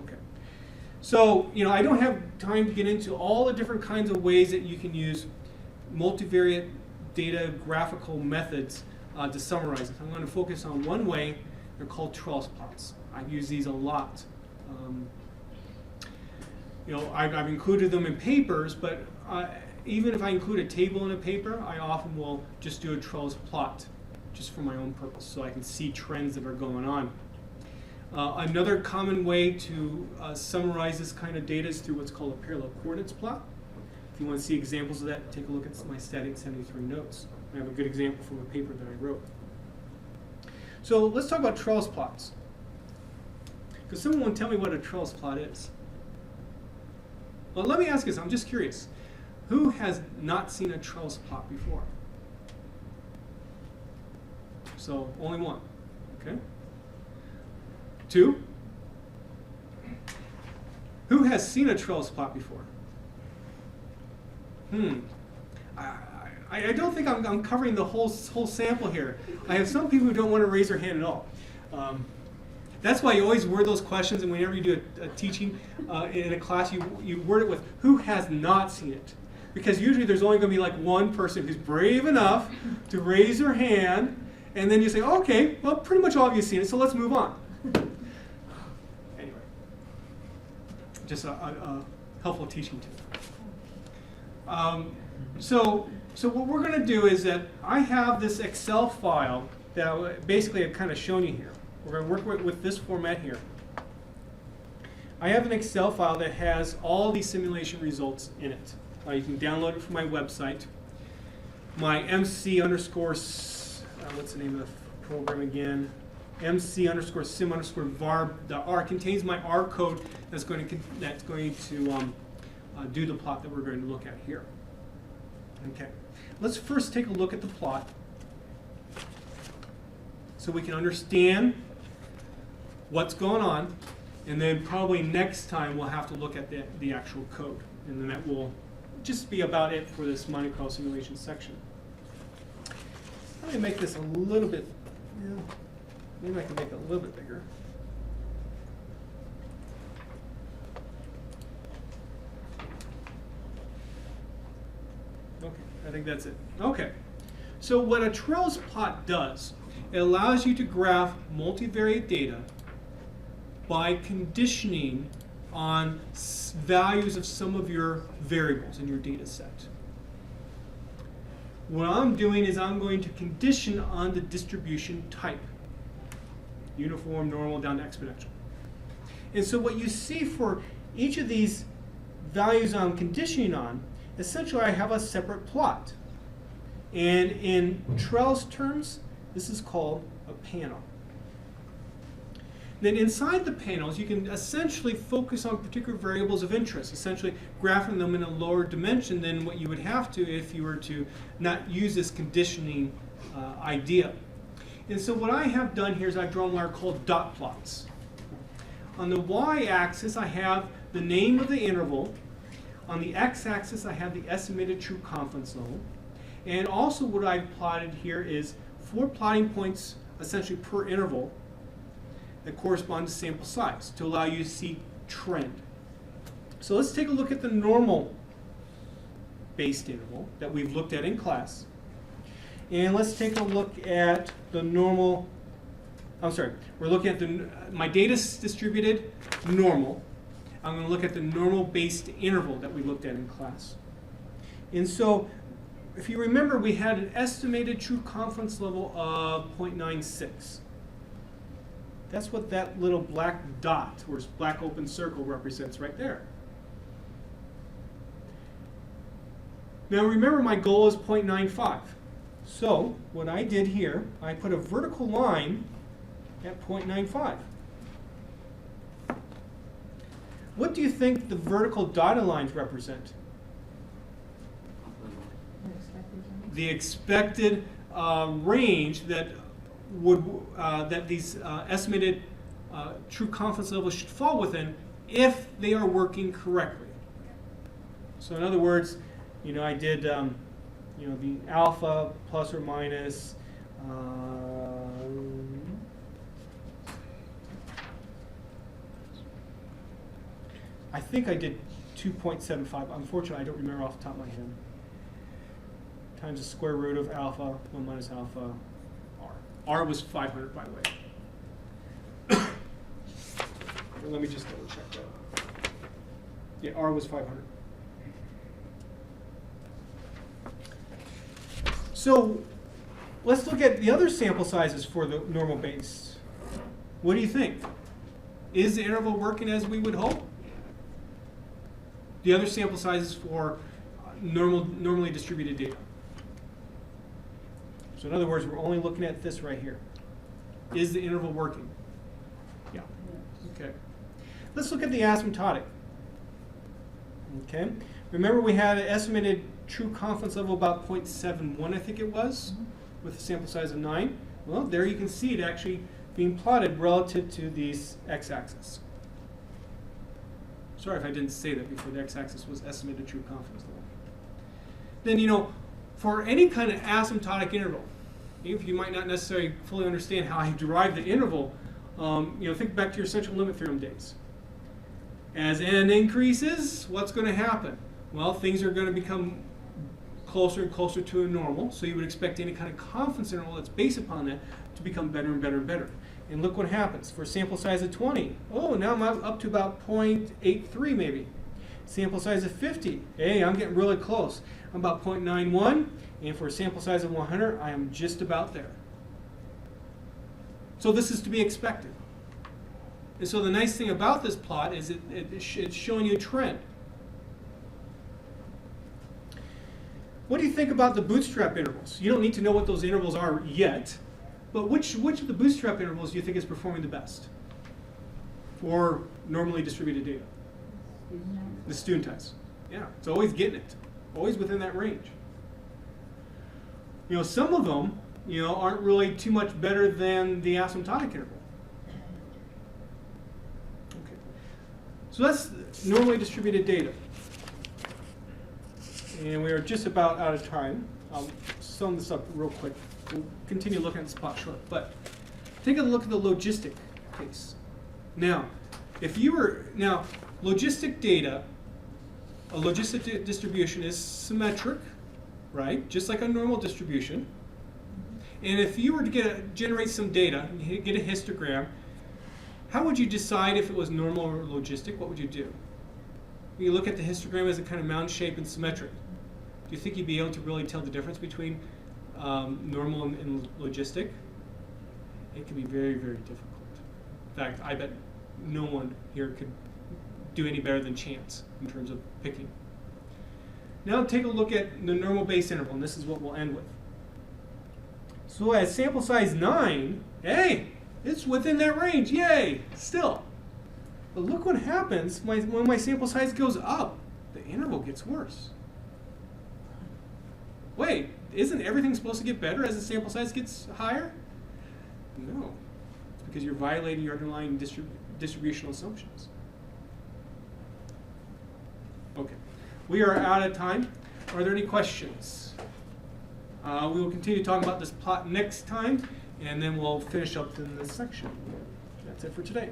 Okay. So I don't have time to get into all the different kinds of ways that you can use multivariate data graphical methods to summarize it. I'm going to focus on one way. They're called trellis plots. I've used these a lot. I've included them in papers, but even if I include a table in a paper, I often will just do a trellis plot just for my own purpose so I can see trends that are going on. Another common way to summarize this kind of data is through what's called a parallel coordinates plot. If you want to see examples of that, take a look at my Static 73 notes. I have a good example from a paper that I wrote. So let's talk about trellis plots. Because someone will tell me what a trellis plot is. Well, let me ask you this. I'm just curious. Who has not seen a trellis plot before? So only one. Okay. 2. Who has seen a trellis plot before? I don't think I'm covering the whole sample here. I have some people who don't want to raise their hand at all. That's why you always word those questions, and whenever you do a teaching in a class, you word it with who has not seen it. Because usually there's only going to be like one person who's brave enough to raise their hand, and then you say, okay, well, pretty much all of you have seen it, so let's move on. Anyway, just a helpful teaching tip. So what we're going to do is that I have this Excel file that basically I've kind of shown you here. We're going to work with this format here. I have an Excel file that has all these simulation results in it. You can download it from my website. My MC underscore, what's the name of the program again? MC underscore sim underscore var. The R contains my R code that's going to do the plot that we're going to look at here. Okay. Let's first take a look at the plot so we can understand what's going on, and then probably next time we'll have to look at the actual code, and then that will just be about it for this Monte Carlo simulation section. Let me make this a little bit, maybe I can make it a little bit bigger. Okay, I think that's it. Okay, so what a trellis plot does, it allows you to graph multivariate data by conditioning on values of some of your variables in your data set. What I'm doing is I'm going to condition on the distribution type. Uniform, normal, down to exponential. And so what you see for each of these values I'm conditioning on, essentially I have a separate plot. And in trellis terms, this is called a panel. Then inside the panels, you can essentially focus on particular variables of interest, essentially graphing them in a lower dimension than what you would have to if you were to not use this conditioning idea. And so what I have done here is I've drawn what are called dot plots. On the y-axis, I have the name of the interval. On the x-axis, I have the estimated true confidence level. And also what I've plotted here is 4 plotting points essentially per interval that correspond to sample size to allow you to see trend. So let's take a look at the normal based interval that we've looked at in class. And let's take a look at the normal, we're looking at my data's distributed normal. I'm going to look at the normal based interval that we looked at in class. And so if you remember, we had an estimated true confidence level of 0.96. That's what that little black dot, or black open circle, represents right there. Now remember, my goal is 0.95. So what I did here, I put a vertical line at 0.95. What do you think the vertical dotted lines represent? The expected range that that these estimated true confidence levels should fall within if they are working correctly. So in other words, I did the alpha plus or minus I think I did 2.75. Unfortunately, I don't remember off the top of my head. Times the square root of alpha, 1 minus alpha, r. R was 500, by the way. Let me just double check that. Yeah, R was 500. So let's look at the other sample sizes for the normal base. What do you think? Is the interval working as we would hope? The other sample sizes for normally distributed data. So in other words, we're only looking at this right here. Is the interval working? Yeah. Okay. Let's look at the asymptotic. Okay. Remember, we had an estimated true confidence level about 0.71, I think it was, with a sample size of 9. Well, there you can see it actually being plotted relative to these x-axis. Sorry if I didn't say that before. The x-axis was estimated true confidence level. Then, for any kind of asymptotic interval, even if you might not necessarily fully understand how I derived the interval, think back to your central limit theorem days. As n increases, what's going to happen? Well, things are going to become closer and closer to a normal, so you would expect any kind of confidence interval that's based upon that to become better and better and better. And look what happens. For a sample size of 20, now I'm up to about 0.83 maybe. Sample size of 50, hey, I'm getting really close. I'm about 0.91, and for a sample size of 100, I am just about there. So this is to be expected. And so the nice thing about this plot is it's showing you a trend. What do you think about the bootstrap intervals? You don't need to know what those intervals are yet, but which of the bootstrap intervals do you think is performing the best for normally distributed data? The student test. Yeah, it's always getting it. Always within that range. Some of them, aren't really too much better than the asymptotic interval. Okay. So that's normally distributed data. And we are just about out of time. I'll sum this up real quick. We'll continue looking at this plot short. But take a look at the logistic case. Now, logistic data, a logistic distribution is symmetric, right? Just like a normal distribution. And if you were to generate some data, get a histogram, how would you decide if it was normal or logistic? What would you do? You look at the histogram as a kind of mound shape and symmetric. Do you think you'd be able to really tell the difference between normal and logistic? It can be very, very difficult. In fact, I bet no one here could do any better than chance in terms of picking. Now take a look at the normal base interval, and this is what we'll end with. So at sample size 9, hey, it's within that range, yay, still. But look what happens when my sample size goes up. The interval gets worse. Wait, isn't everything supposed to get better as the sample size gets higher? No, it's because you're violating your underlying distributional assumptions. Okay, we are out of time. Are there any questions? We will continue talking about this plot next time, and then we'll finish up in this section. That's it for today.